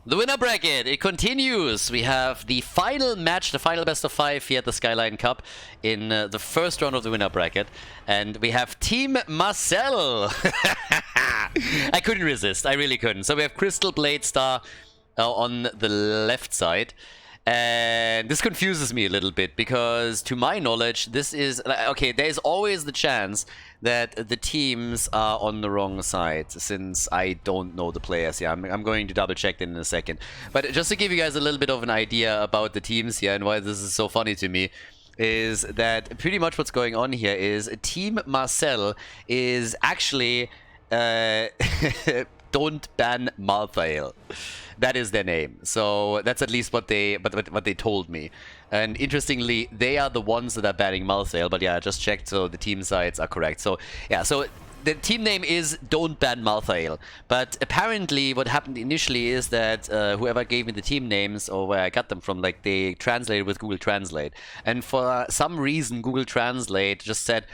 The winner bracket, it continues. We have the final match, the final best of 5 here at the Skyline Cup in the first round of the winner bracket. And we have Team Marcel. I couldn't resist. I really couldn't. So we have Crystal Blade Star on the left side. And this confuses me a little bit because, to my knowledge, this is... Okay, there's always the chance that the teams are on the wrong side, since I don't know the players here. I'm going to double check that in a second. But just to give you guys a little bit of an idea about the teams here and why this is so funny to me, is that pretty much what's going on here is Team Marcel is actually... Don't ban Malthael. That is their name. So that's at least what they told me. And interestingly, they are the ones that are banning Malthael. But yeah, I just checked, so the team sides are correct. So yeah, so the team name is Don't Ban Malthael. But apparently what happened initially is that whoever gave me the team names, or where I got them from, like, they translated with Google Translate. And for some reason, Google Translate just said,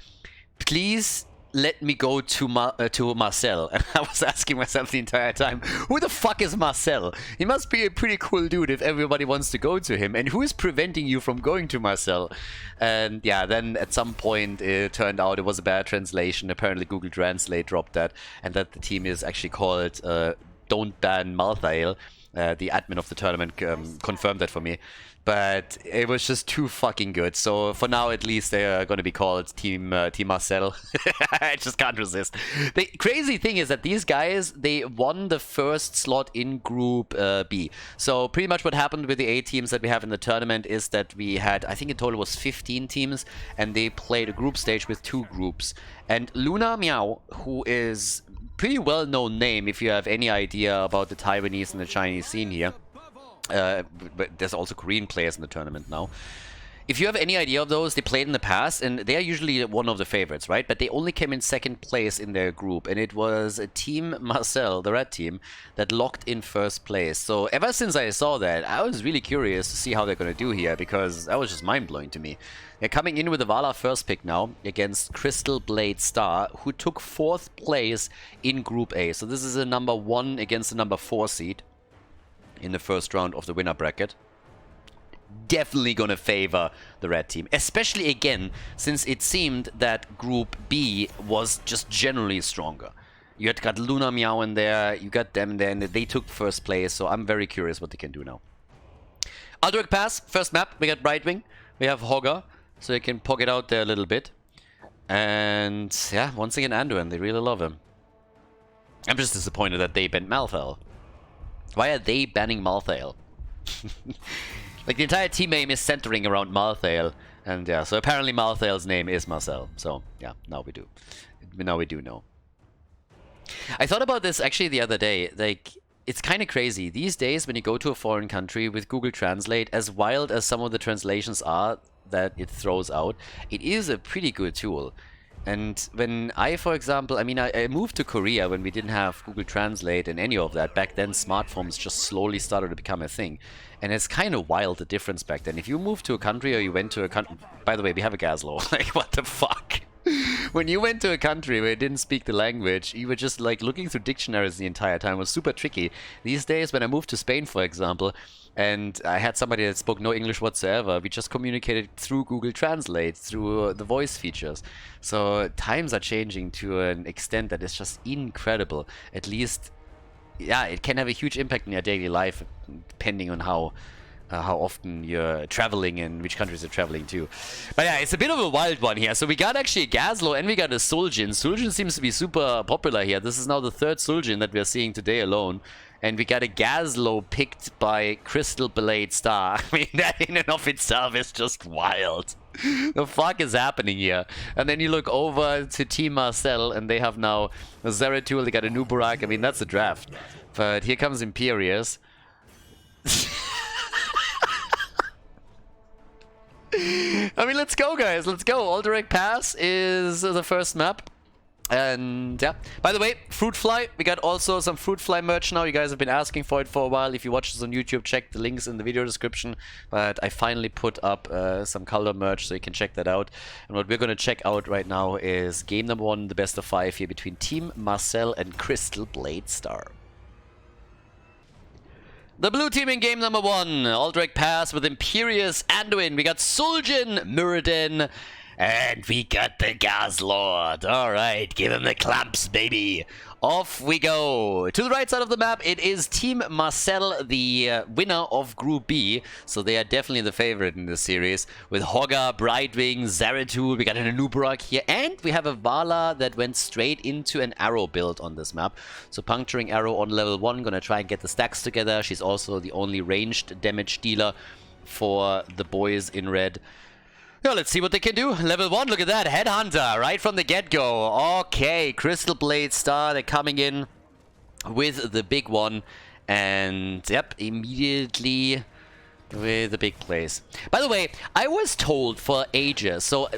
please let me go to Marcel. And I was asking myself the entire time, who the fuck is Marcel? He must be a pretty cool dude if everybody wants to go to him. And who is preventing you from going to Marcel? And yeah, then at some point it turned out it was a bad translation. Apparently Google Translate dropped that, and that the team is actually called Don't Ban Malthael. The admin of the tournament confirmed that for me. But it was just too fucking good. So for now, at least, they are going to be called Team Marcel. I just can't resist. The crazy thing is that these guys, they won the first slot in Group B. So pretty much what happened with the 8 teams that we have in the tournament is that we had, I think in total was 15 teams, and they played a group stage with 2 groups. And Luna Miao, who is pretty well-known name if you have any idea about the Taiwanese and the Chinese scene here. But there's also Korean players in the tournament now. If you have any idea of those, they played in the past, and they are usually one of the favorites, right? But they only came in 2nd place in their group, and it was a Team Marcel, the red team, that locked in 1st place. So ever since I saw that, I was really curious to see how they're going to do here, because that was just mind-blowing to me. They're coming in with the Vala first pick now against Crystal Blade Star, who took 4th place in Group A. So this is a number 1 against the number 4 seed in the first round of the winner bracket. Definitely gonna favor the red team, especially again since it seemed that Group B was just generally stronger. You had got Luna Miao in there, you got them there, and they took 1st place, so I'm very curious what they can do now. Aldrich Pass, first map, we got Brightwing, we have Hogger, so you can poke it out there a little bit. And yeah, once again Anduin, they really love him. I'm just disappointed that they banned Malthael. Why are they banning Malthael? Like, the entire team name is centering around Malthael. And yeah, so apparently Malthael's name is Marcel. So yeah, now we do. Now we do know. I thought about this actually the other day. Like, it's kind of crazy. These days, when you go to a foreign country with Google Translate, as wild as some of the translations are that it throws out, it is a pretty good tool. And when I, for example, I mean, I moved to Korea when we didn't have Google Translate and any of that. Back then, smartphones just slowly started to become a thing. And it's kind of wild, the difference back then. If you moved to a country or you went to a country... By the way, we have a gas law. Like, what the fuck? When you went to a country where you didn't speak the language, you were just, like, looking through dictionaries the entire time. It was super tricky. These days, when I moved to Spain, for example, and I had somebody that spoke no English whatsoever, we just communicated through Google Translate, through the voice features. So times are changing to an extent that is just incredible. At least, yeah, it can have a huge impact in your daily life, depending on how often you're traveling and which countries you're traveling to. But yeah, it's a bit of a wild one here. So we got actually a Gazlo and we got a Suljin. Suljin seems to be super popular here. This is now the 3rd Suljin that we're seeing today alone. And we got a Gazlo picked by Crystal Blade Star. I mean, that in and of itself is just wild. The fuck is happening here? And then you look over to Team Marcel, and they have now a Zeratul, they got a Nubarak. I mean, that's a draft. But here comes Imperius. I mean, let's go, guys. Let's go. Aldrich Pass is the first map. And yeah, by the way, Fruit Fly, we got also some Fruit Fly merch now. You guys have been asking for it for a while. If you watch this on YouTube, check the links in the video description. But I finally put up some Khaldor merch, so you can check that out. And what we're going to check out right now is game number 1, the best of 5 here between Team Marcel and Crystal Blade Star. The blue team in game number 1. Aldrich pass with Imperious Anduin. We got Suljin, Muradin, and we got the Gas Lord. Alright, give him the clamps, baby. Off we go. To the right side of the map, it is Team Marcel, the winner of Group B. So they are definitely the favorite in this series. With Hogger, Brightwing, Zeratul, we got an Anubarak here. And we have a Vala that went straight into an arrow build on this map. So Puncturing Arrow on level 1, gonna try and get the stacks together. She's also the only ranged damage dealer for the boys in red. Yeah, let's see what they can do. Level 1, look at that. Headhunter, right from the get-go. Okay, Crystal Blade Star, they're coming in with the big one. And, yep, immediately with the big plays. By the way, I was told for ages, so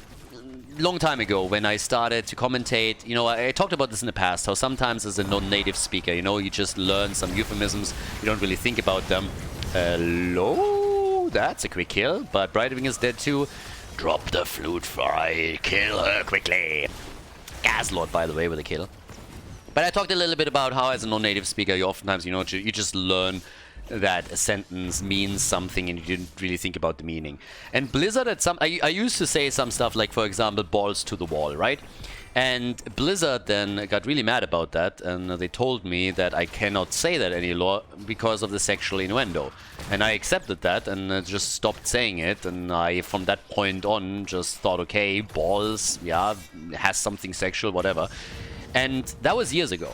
long time ago when I started to commentate, you know, I talked about this in the past, how sometimes as a non-native speaker, you know, you just learn some euphemisms, you don't really think about them. Hello? That's a quick kill, but Brightwing is dead too. Drop the flute fry, kill her quickly. Gas Lord, by the way, with a kill. But I talked a little bit about how as a non-native speaker, you oftentimes, you know, you just learn that a sentence means something and you didn't really think about the meaning. And Blizzard I used to say some stuff like, for example, balls to the wall, right? And Blizzard then got really mad about that, and they told me that I cannot say that anymore because of the sexual innuendo. And I accepted that and just stopped saying it, and I, from that point on, just thought, okay, balls, yeah, has something sexual, whatever. And that was years ago.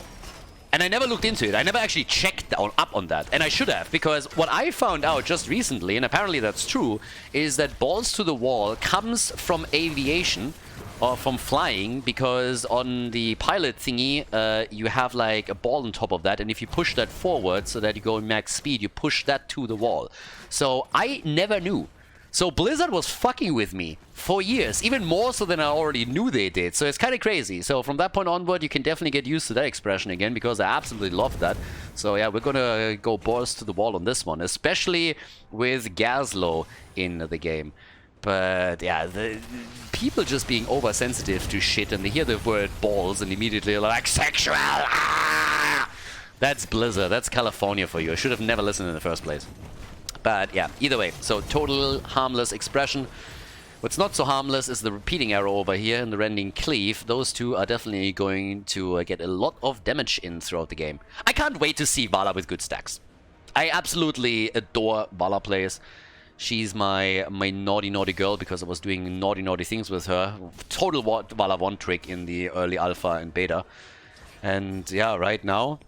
And I never looked into it. I never actually checked up on that. And I should have, because what I found out just recently, and apparently that's true, is that balls to the wall comes from aviation, or from flying, because on the pilot thingy, you have like a ball on top of that, and if you push that forward so that you go in max speed, you push that to the wall. So I never knew. So Blizzard was fucking with me for years, even more so than I already knew they did. So it's kind of crazy. So from that point onward, you can definitely get used to that expression again, because I absolutely love that. So yeah, we're gonna go balls to the wall on this one, especially with Gaslow in the game. But yeah, the people just being oversensitive to shit, and they hear the word balls and immediately like, sexual! Ah! That's Blizzard, that's California for you. I should have never listened in the first place. But yeah, either way, so total harmless expression. What's not so harmless is the repeating arrow over here and the rending cleave. Those two are definitely going to get a lot of damage in throughout the game. I can't wait to see Vala with good stacks. I absolutely adore Vala plays. She's my naughty girl, because I was doing naughty things with her. Total Vala 1 trick in the early alpha and beta. And yeah, right now,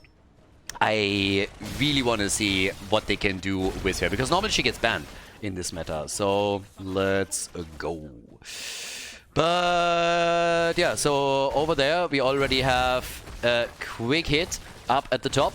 I really want to see what they can do with her, because normally she gets banned in this meta. So let's go. But yeah, so over there we already have a quick hit up at the top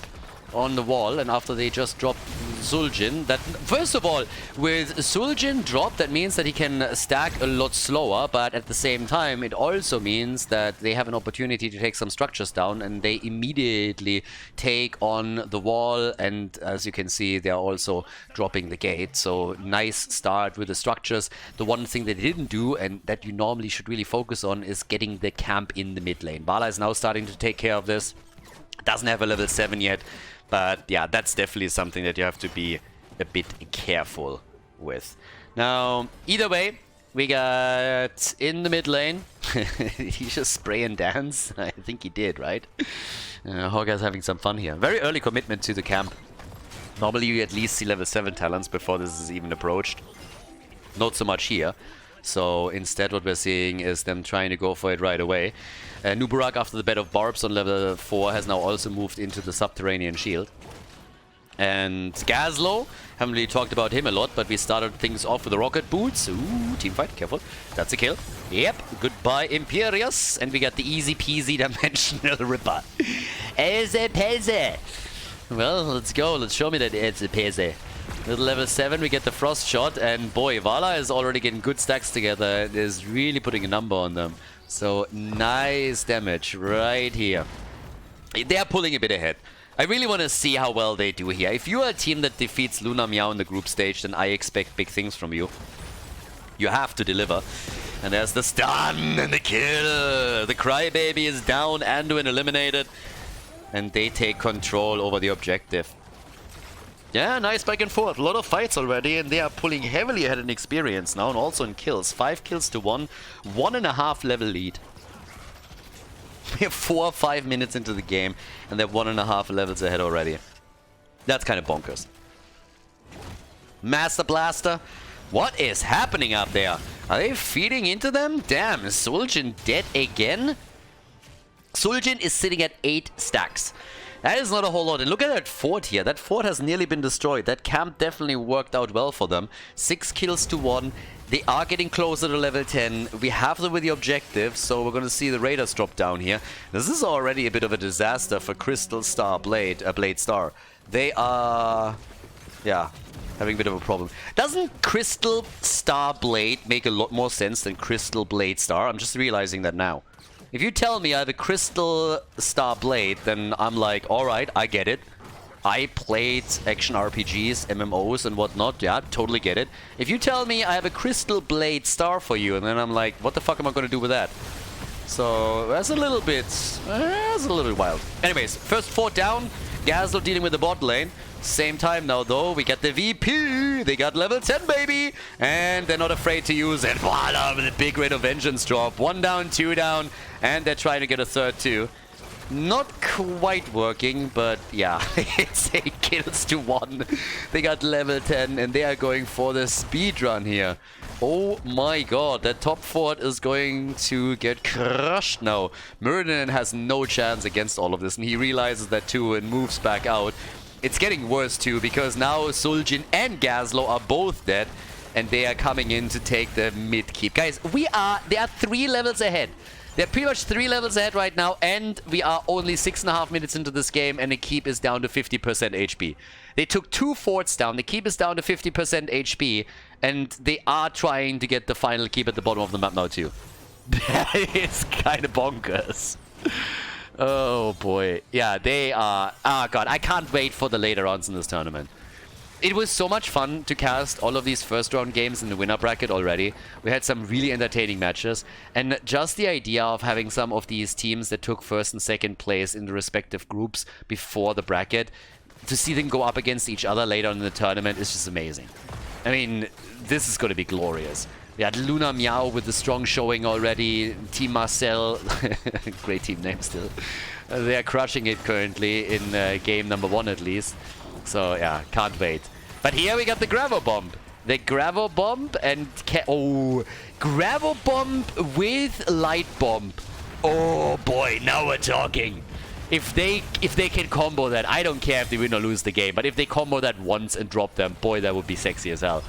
on the wall, and after they just dropped Suljin, that first of all, with Suljin drop, that means that he can stack a lot slower, but at the same time it also means that they have an opportunity to take some structures down, and they immediately take on the wall, and as you can see, they are also dropping the gate. So nice start with the structures. The one thing they didn't do, and that you normally should really focus on, is getting the camp in the mid lane. Vala is now starting to take care of this. Doesn't have a level 7 yet. But yeah, that's definitely something that you have to be a bit careful with. Now, either way, we got in the mid lane. Did he just spray and dance? I think he did, right? Hogger's having some fun here. Very early commitment to the camp. Normally you at least see level 7 talents before this is even approached. Not so much here. So instead what we're seeing is them trying to go for it right away. Nubarak, after the bed of barbs on level 4, has now also moved into the subterranean shield. And Gaslow, haven't really talked about him a lot, but we started things off with the rocket boots. Ooh, teamfight, careful. That's a kill. Yep, goodbye Imperious. And we got the easy peasy dimensional ripper. Easy peasy. Well, let's go. Let's show me that it's a peasy. With level 7 we get the frost shot, and boy, Vala is already getting good stacks together and is really putting a number on them. So nice damage right here. They are pulling a bit ahead. I really want to see how well they do here. If you are a team that defeats Luna Meow in the group stage, then I expect big things from you. You have to deliver. And there's the stun and the kill. The Crybaby is down, Anduin eliminated. And they take control over the objective. Yeah, nice back and forth. A lot of fights already, and they are pulling heavily ahead in experience now, and also in kills. 5 kills to 1. 1.5 level lead. We have 4 or 5 minutes into the game, and they're 1.5 levels ahead already. That's kind of bonkers. Master Blaster. What is happening up there? Are they feeding into them? Damn, is Suljin dead again? Suljin is sitting at 8 stacks. That is not a whole lot. And look at that fort here. That fort has nearly been destroyed. That camp definitely worked out well for them. 6 kills to 1. They are getting closer to level 10. We have them with the objective, so we're going to see the Raiders drop down here. This is already a bit of a disaster for Crystal Star Blade, Blade Star. They are... yeah, having a bit of a problem. Doesn't Crystal Star Blade make a lot more sense than Crystal Blade Star? I'm just realizing that now. If you tell me I have a Crystal Star Blade, then I'm like, alright, I get it. I played action RPGs, MMOs and whatnot, yeah, totally get it. If you tell me I have a Crystal Blade Star for you, and then I'm like, what the fuck am I going to do with that? So, that's a little bit wild. Anyways, first fort down, Gazlo dealing with the bot lane. Same time now though, we got the VP, they got level 10 baby, and they're not afraid to use it. Voila, with a big rate of vengeance drop. 1 down, 2 down, and they're trying to get a third too. Not quite working, but yeah, it's 8 kills to 1. They got level 10 and they are going for the speed run here. Oh my god, that top fort is going to get crushed now. Murden has no chance against all of this, and he realizes that too and moves back out. It's getting worse too, because now Suljin and Gazlo are both dead, and they are coming in to take the mid keep. Guys, they are 3 levels ahead. They're pretty much 3 levels ahead right now, and we are only 6.5 minutes into this game, and the keep is down to 50% HP. They took 2 forts down, the keep is down to 50% HP, and they are trying to get the final keep at the bottom of the map now too. That is kind of bonkers. Oh boy. Yeah, they are... oh god, I can't wait for the later rounds in this tournament. It was so much fun to cast all of these first round games in the winner bracket already. We had some really entertaining matches, and just the idea of having some of these teams that took first and second place in the respective groups before the bracket, to see them go up against each other later on in the tournament is just amazing. I mean, this is going to be glorious. We had Luna Meow with the strong showing already. Team Marcel, great team name still. They are crushing it currently in game number 1 at least. So yeah, can't wait. But here we got the Gravo Bomb. The Gravo Bomb and... oh, Gravo Bomb with Light Bomb. Oh boy, now we're talking. If they can combo that, I don't care if they win or lose the game, but if they combo that once and drop them, boy, that would be sexy as hell.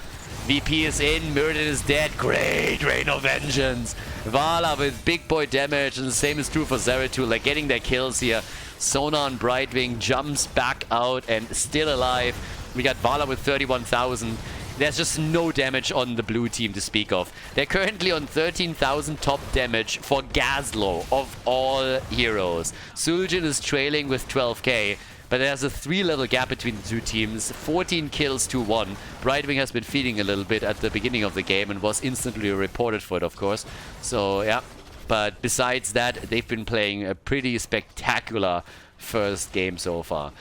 VP is in, Murden is dead. Great Rain of Vengeance. Vala with big boy damage, and the same is true for Zeratul, like getting their kills here. Sona on Brightwing jumps back out and still alive. We got Vala with 31,000. There's just no damage on the blue team to speak of. They're currently on 13,000 top damage for Gazlo of all heroes. Suljin is trailing with 12k. But there's a 3-level gap between the two teams. 14 kills to 1. Brightwing has been feeding a little bit at the beginning of the game and was instantly reported for it, of course. So, yeah. But besides that, they've been playing a pretty spectacular first game so far.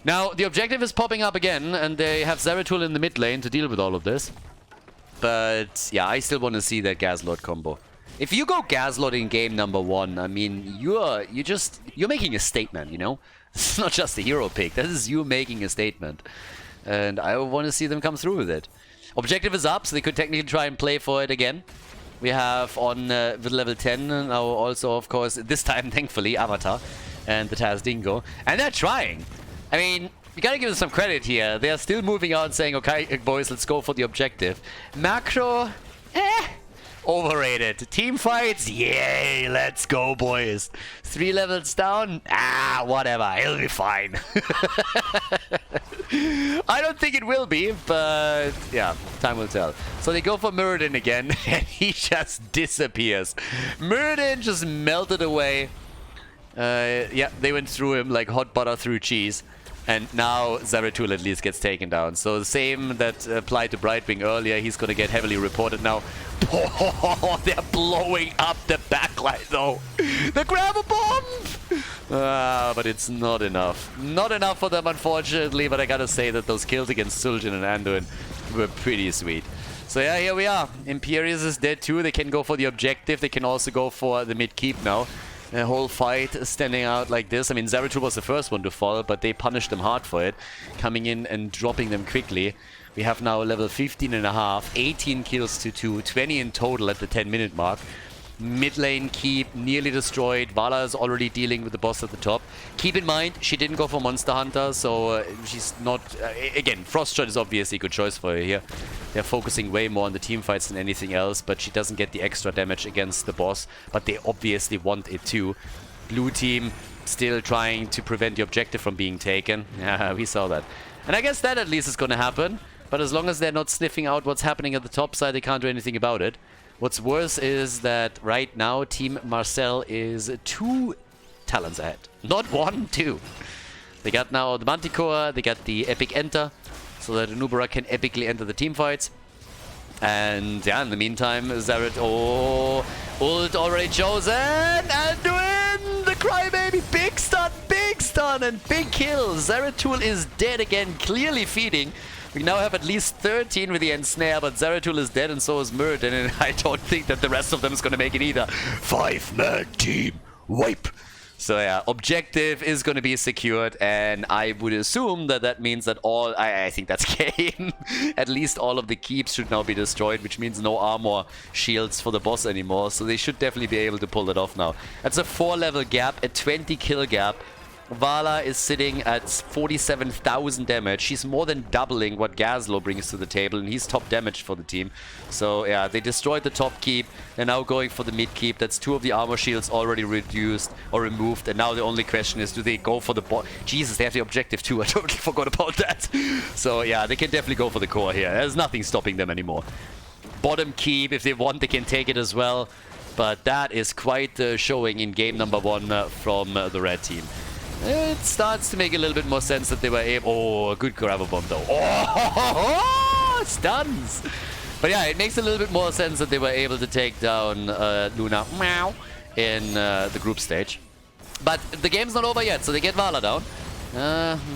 Now, the objective is popping up again, and they have Zeratul in the mid lane to deal with all of this. But, yeah, I still want to see that Gazlord combo. If you go Gazlord in game number 1, I mean, you're making a statement, you know? It's not just a hero pick. This is you making a statement. And I want to see them come through with it. Objective is up, so they could technically try and play for it again. We have on with level 10 now also, of course, this time, thankfully, Avatar and the Taz Dingo. And they're trying. I mean, you gotta give them some credit here. They are still moving out and saying, okay, boys, let's go for the objective. Macro, overrated. Team fights, yay, let's go, boys. 3 levels down, whatever, he'll be fine. I don't think it will be, but yeah, time will tell. So they go for Murden again, and he just disappears. Murden just melted away. Yeah, they went through him like hot butter through cheese. And now Zeratul at least gets taken down. So the same that applied to Brightwing earlier, he's going to get heavily reported now. Oh, they're blowing up the backline though. The Grab-A-Bomb! But it's not enough. Not enough for them, unfortunately, but I gotta say that those kills against Suljin and Anduin were pretty sweet. So yeah, here we are. Imperius is dead too. They can go for the objective. They can also go for the mid-keep now. The whole fight standing out like this. I mean, Zeratul was the first one to fall, but they punished them hard for it, coming in and dropping them quickly. We have now level 15.5, 18 kills to 2, 20 in total at the 10-minute mark. Mid lane keep nearly destroyed. Vala is already dealing with the boss at the top. Keep in mind, she didn't go for Monster Hunter, so she's not... again, Frostshot is obviously a good choice for her here. They're focusing way more on the team fights than anything else, but she doesn't get the extra damage against the boss, but they obviously want it too. Blue team still trying to prevent the objective from being taken. Yeah, we saw that. And I guess that at least is going to happen, but as long as they're not sniffing out what's happening at the top side, they can't do anything about it. What's worse is that right now Team Marcel is 2 talents ahead. Not 1, 2. They got now the Manticore, they got the Epic Enter, so that Anubara can epically enter the team fights. And yeah, in the meantime, Zaret, oh, ult already chosen, and win! The Crybaby, big stun, and big kill. Zeratul is dead again, clearly feeding. We now have at least 13 with the Ensnare, but Zeratul is dead and so is Murd, and I don't think that the rest of them is going to make it either. 5-man team wipe! So yeah, objective is going to be secured, and I would assume that that means that all... I think that's game. At least all of the keeps should now be destroyed, which means no armor shields for the boss anymore, so they should definitely be able to pull it off now. That's a 4-level gap, a 20 kill gap. Vala is sitting at 47,000 damage. She's more than doubling what Gazlo brings to the table, and he's top damage for the team. So yeah, they destroyed the top keep. They're now going for the mid keep. That's 2 of the armor shields already reduced or removed, and now the only question is, do they go for the bot? Jesus, they have the objective too. I totally forgot about that. So yeah, they can definitely go for the core here. There's nothing stopping them anymore. Bottom keep, if they want, they can take it as well. But that is quite showing in game number 1 from the red team. It starts to make a little bit more sense that they were able... Oh, a good gravel bomb though. Oh, stuns! But yeah, it makes a little bit more sense that they were able to take down Luna in the group stage. But the game's not over yet, so they get Vala down.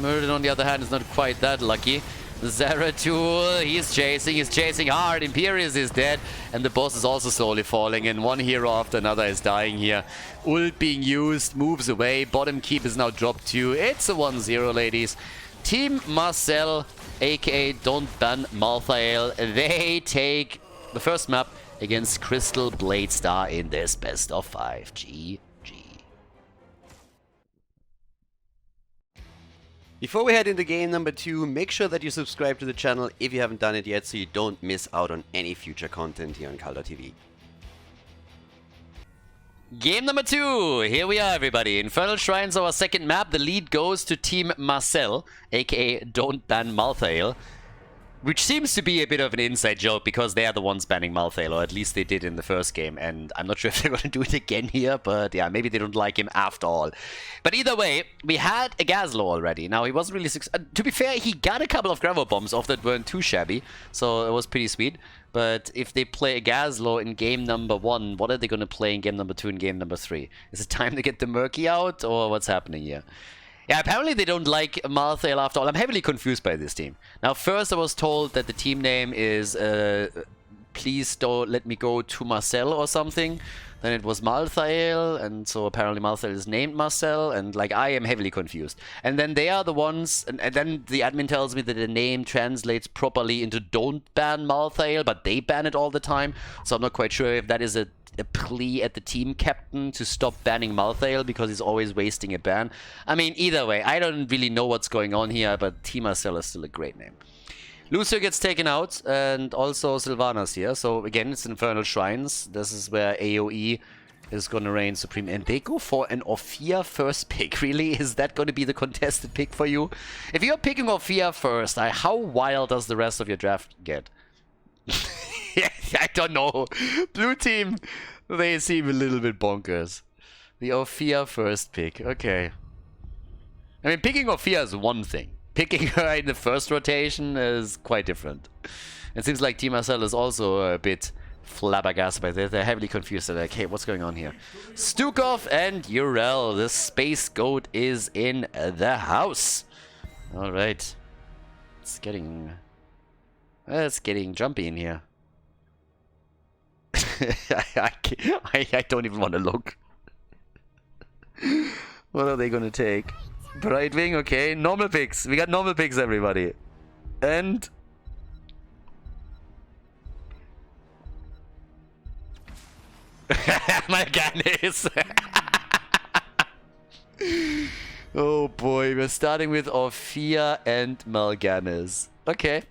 Murden, on the other hand, is not quite that lucky. Zeratul, he's chasing hard. Imperius is dead, and the boss is also slowly falling, and one hero after another is dying here. Ult being used, moves away, bottom keep is now dropped too. It's a 1-0, ladies. Team Marcel, aka Don't Ban Malthael, they take the first map against Crystal Blade Star in this best of 5. GG. Before we head into game number 2, make sure that you subscribe to the channel if you haven't done it yet, so you don't miss out on any future content here on Khaldor TV. Game number 2, here we are everybody. Infernal Shrines, our second map. The lead goes to Team Marcel, aka Don't Ban Malthael. Which seems to be a bit of an inside joke, because they are the ones banning Malthael, or at least they did in the first game, and I'm not sure if they're going to do it again here, but yeah, maybe they don't like him after all. But either way, we had a Gazlo already. Now, he wasn't really... to be fair, he got a couple of gravel bombs off that weren't too shabby, so it was pretty sweet. But if they play a Gazlo in game number 1, what are they going to play in game number 2 and game number 3? Is it time to get the Murky out, or what's happening here? Yeah, apparently they don't like Malthael after all. I'm heavily confused by this team. Now, first I was told that the team name is Please Don't Let Me Go to Marcel or something. Then it was Malthael, and so apparently Malthael is named Marcel, and like I am heavily confused. And then they are the ones, and then the admin tells me that the name translates properly into Don't Ban Malthael, but they ban it all the time. So I'm not quite sure if that is a plea at the team captain to stop banning Malthael because he's always wasting a ban. I mean, either way, I don't really know what's going on here, but Team Marcel is still a great name. Lucio gets taken out, and also Sylvanas here. So again, it's Infernal Shrines. This is where AoE is going to reign supreme. And they go for an Ophia first pick. Really? Is that going to be the contested pick for you? If you're picking Ophia first, how wild does the rest of your draft get? I don't know. Blue team, they seem a little bit bonkers. The Ophia first pick. Okay. I mean, picking Ophia is one thing. Picking her in the first rotation is quite different. It seems like Team Marcel is also a bit flabbergasted by this. They're heavily confused. They're like, hey, what's going on here? Stukov and Urel, the Space Goat is in the house. Alright. It's getting jumpy in here. I don't even want to look. What are they gonna take? Brightwing, okay. Normal picks. We got normal picks, everybody. And... Mal'Ganis. Oh boy, we're starting with Orphea and Mal'Ganis. Okay.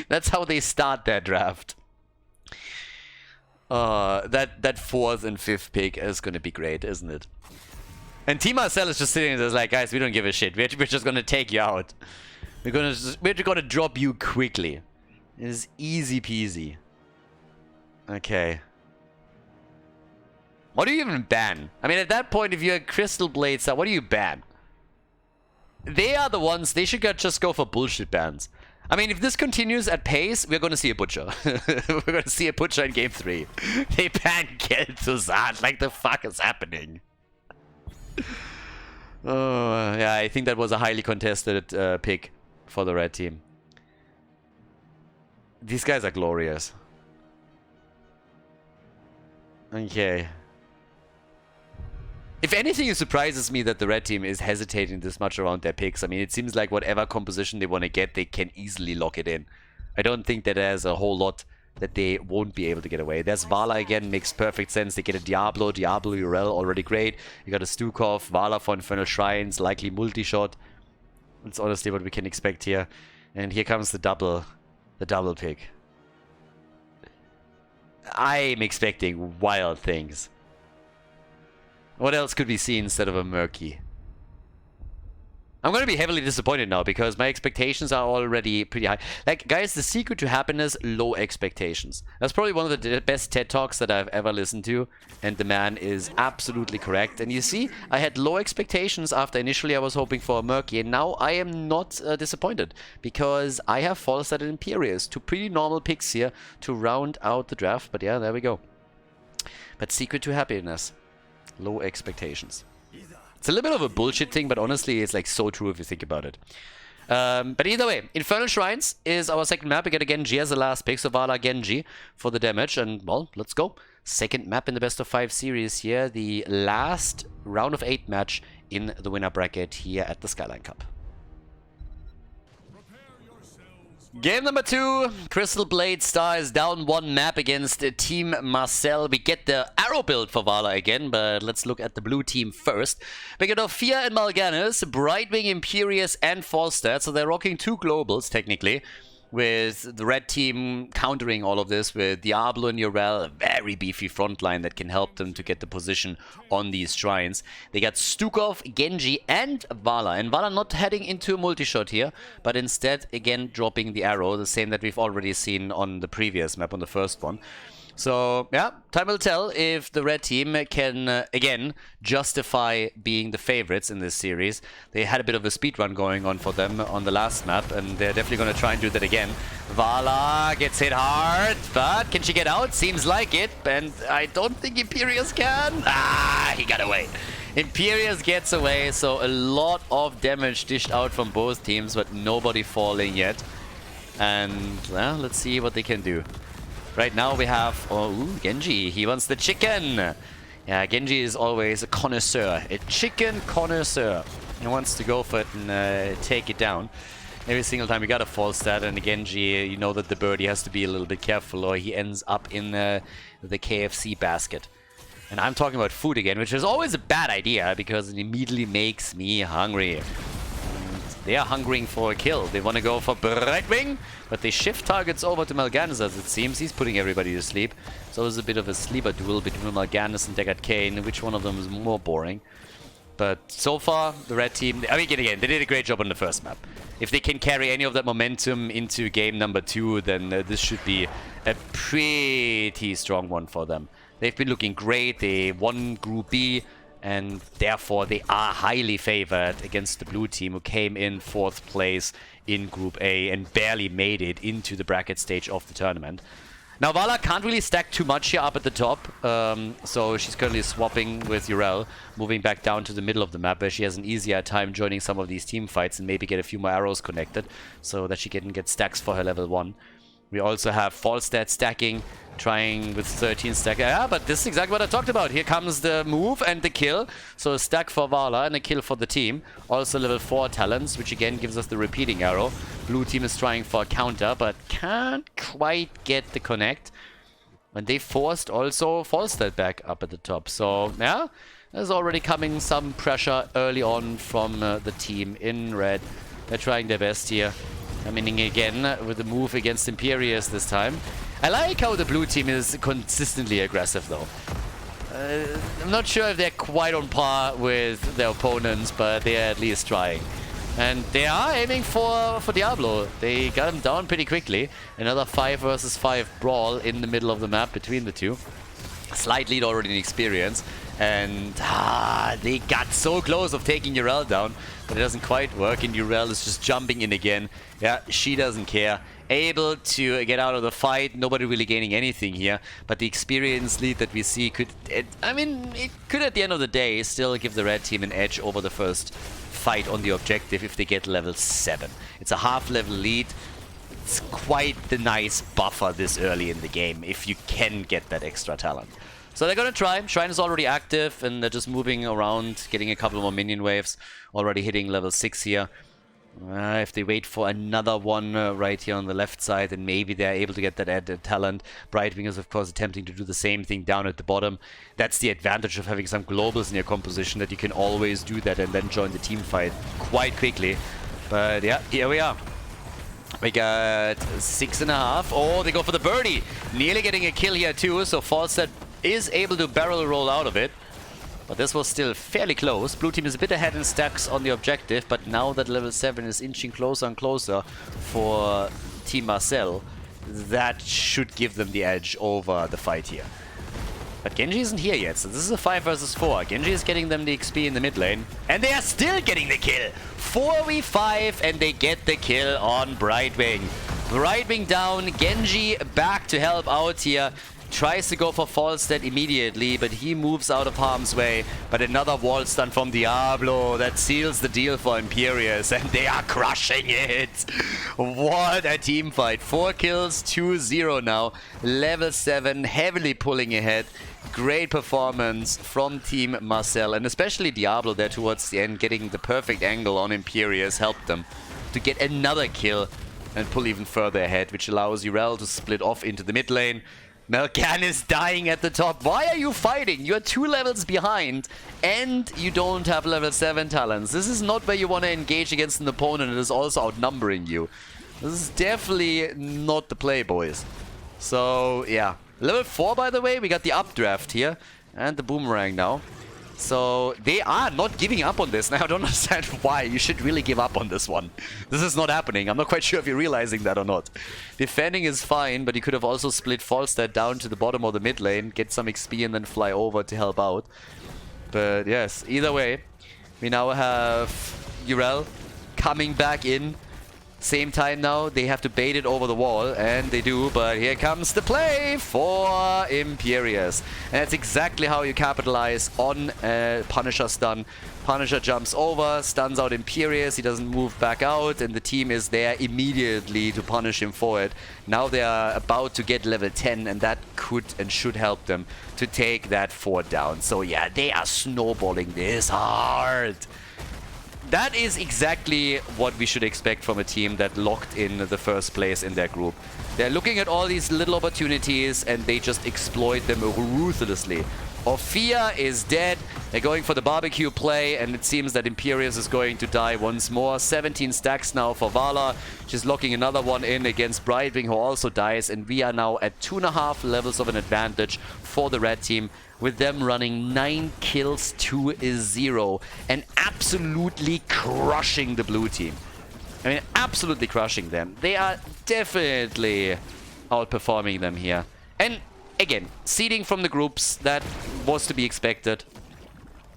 That's how they start their draft. That 4th and 5th pick is gonna be great, isn't it? And Team Marcel is just sitting there like, guys, we don't give a shit. We're just gonna take you out. We're gonna drop you quickly. It's easy peasy. Okay. What do you even ban? I mean, at that point, if you're a Crystal Blade star, what do you ban? They are the ones, they should just go for bullshit bans. I mean, if this continues at pace, we're going to see a Butcher. We're going to see a Butcher in Game 3. They ban Kel'Thuzad. Like, the fuck is happening? Oh, yeah, I think that was a highly contested pick for the red team. These guys are glorious. Okay. If anything, it surprises me that the red team is hesitating this much around their picks. I mean, it seems like whatever composition they want to get, they can easily lock it in. I don't think that there's a whole lot that they won't be able to get away. There's Vala again, makes perfect sense. They get a Diablo, Urel, already great. You got a Stukov, Vala for Infernal Shrines, likely multi-shot. That's honestly what we can expect here. And here comes the double pick. I'm expecting wild things. What else could we see instead of a Murky? I'm going to be heavily disappointed now because my expectations are already pretty high. Like, guys, the secret to happiness, low expectations. That's probably one of the best TED Talks that I've ever listened to. And the man is absolutely correct. And you see, I had low expectations after initially I was hoping for a Murky. And now I am not disappointed because I have Falstad and Imperius. Two pretty normal picks here to round out the draft. But yeah, there we go. But secret to happiness, low expectations. It's a little bit of a bullshit thing, but honestly, it's like so true if you think about it. But either way, Infernal Shrines is our second map. We get a Genji as the last pick, so Vala Genji for the damage. And, well, let's go. Second map in the best of 5 series here. The last round of 8 match in the winner bracket here at the Skyline Cup. Game number 2, Crystal Blade Star is down 1 map against Team Marcel. We get the arrow build for Vala again, but let's look at the blue team first. We get Orphea and Mal'Ganis, Brightwing, Imperius, and Falstad. So they're rocking 2 globals, technically, with the red team countering all of this with Diablo and Urel, a very beefy front line that can help them to get the position on these shrines. They got Stukov, Genji, and Vala. And Vala not heading into a multi-shot here, but instead, again, dropping the arrow, the same that we've already seen on the previous map, on the first one. So, yeah, time will tell if the red team can, again, justify being the favorites in this series. They had a bit of a speedrun going on for them on the last map, and they're definitely going to try and do that again. Vala gets hit hard, but can she get out? Seems like it, and I don't think Imperius can. Ah, he got away. Imperius gets away, so a lot of damage dished out from both teams, but nobody falling yet. And, well, let's see what they can do. Right now we have, Genji, he wants the chicken. Yeah, Genji is always a connoisseur, a chicken connoisseur. He wants to go for it and take it down. Every single time we got a Falstad and a Genji, you know that the birdie has to be a little bit careful or he ends up in the KFC basket. And I'm talking about food again, which is always a bad idea because it immediately makes me hungry. They are hungering for a kill. They want to go for Brightwing, but they shift targets over to Mal'Ganis as it seems. He's putting everybody to sleep. So it's a bit of a sleeper duel between Mal'Ganis and Deckard Cain. Which one of them is more boring? But so far, the red team, I mean, again, they did a great job on the first map. If they can carry any of that momentum into game number 2, then this should be a pretty strong one for them. They've been looking great. They won Group B And therefore, they are highly favored against the blue team, who came in 4th place in Group A and barely made it into the bracket stage of the tournament. Now, Vala can't really stack too much here up at the top, so she's currently swapping with Urel, moving back down to the middle of the map, where she has an easier time joining some of these team fights and maybe get a few more arrows connected, so that she can get stacks for her level 1. We also have Falstad stacking, trying with 13 stack. Yeah, but this is exactly what I talked about. Here comes the move and the kill. So a stack for Vala and a kill for the team. Also level 4 talents, which again gives us the repeating arrow. Blue team is trying for a counter, but can't quite get the connect. And they forced also Falstad back up at the top. So, yeah, there's already coming some pressure early on from the team in red. They're trying their best here. Coming in again with the move against Imperius this time. I like how the blue team is consistently aggressive, though. I'm not sure if they're quite on par with their opponents, but they're at least trying. And they are aiming for Diablo. They got him down pretty quickly. Another 5 versus 5 brawl in the middle of the map between the two. Slight lead already in experience. And they got so close of taking Urel down, but it doesn't quite work, and Urel is just jumping in again. Yeah, she doesn't care. Able to get out of the fight, nobody really gaining anything here, but the experience lead that we see could, it could at the end of the day still give the red team an edge over the first fight on the objective if they get level 7. It's a half-level lead. It's quite the nice buffer this early in the game if you can get that extra talent. So they're gonna try. Shrine is already active and they're just moving around, getting a couple more minion waves. Already hitting level 6 here. If they wait for another one right here on the left side, then maybe they're able to get that added talent. Brightwing is of course attempting to do the same thing down at the bottom. That's the advantage of having some globals in your composition, that you can always do that and then join the team fight quite quickly. But yeah, here we are. We got 6.5. Oh, they go for the birdie. Nearly getting a kill here too, so Falstad is able to barrel roll out of it. But this was still fairly close. Blue team is a bit ahead in stacks on the objective, but now that level 7 is inching closer and closer for Team Marcel, that should give them the edge over the fight here. But Genji isn't here yet, so this is a 5 versus 4. Genji is getting them the XP in the mid lane, and they are still getting the kill. 4v5, and they get the kill on Brightwing. Brightwing down, Genji back to help out here. Tries to go for Falstad immediately, but he moves out of harm's way. But another wall stun from Diablo that seals the deal for Imperius, and they are crushing it. What a team fight. 4 kills, 2-0 now. Level 7, heavily pulling ahead. Great performance from Team Marcel, and especially Diablo there towards the end, getting the perfect angle on Imperius helped them to get another kill and pull even further ahead, which allows Urel to split off into the mid lane. Melkan is dying at the top. Why are you fighting? You're 2 levels behind and you don't have level 7 talents. This is not where you want to engage against an opponent that is also outnumbering you. This is definitely not the play, boys. So, yeah. Level 4, by the way, we got the updraft here and the boomerang now. So they are not giving up on this. Now I don't understand why. You should really give up on this one. This is not happening. I'm not quite sure if you're realizing that or not. Defending is fine, but you could have also split Falstad down to the bottom of the mid lane, get some XP and then fly over to help out. But yes, either way, we now have Urel coming back in. Same time now, they have to bait it over the wall, and they do, but here comes the play for Imperius. And that's exactly how you capitalize on Punisher stun. Punisher jumps over, stuns out Imperius, he doesn't move back out, and the team is there immediately to punish him for it. Now they are about to get level 10, and that could and should help them to take that fort down. So yeah, they are snowballing this hard. That is exactly what we should expect from a team that locked in the first place in their group. They're looking at all these little opportunities and they just exploit them ruthlessly. Ophia is dead. They're going for the barbecue play, and it seems that Imperius is going to die once more. 17 stacks now for Vala. She's locking another one in against Brightwing, who also dies, and we are now at 2.5 levels of an advantage for the red team, with them running 9 kills to 0 and absolutely crushing the blue team. I mean, absolutely crushing them. They are definitely outperforming them here. And again, seeding from the groups, that was to be expected.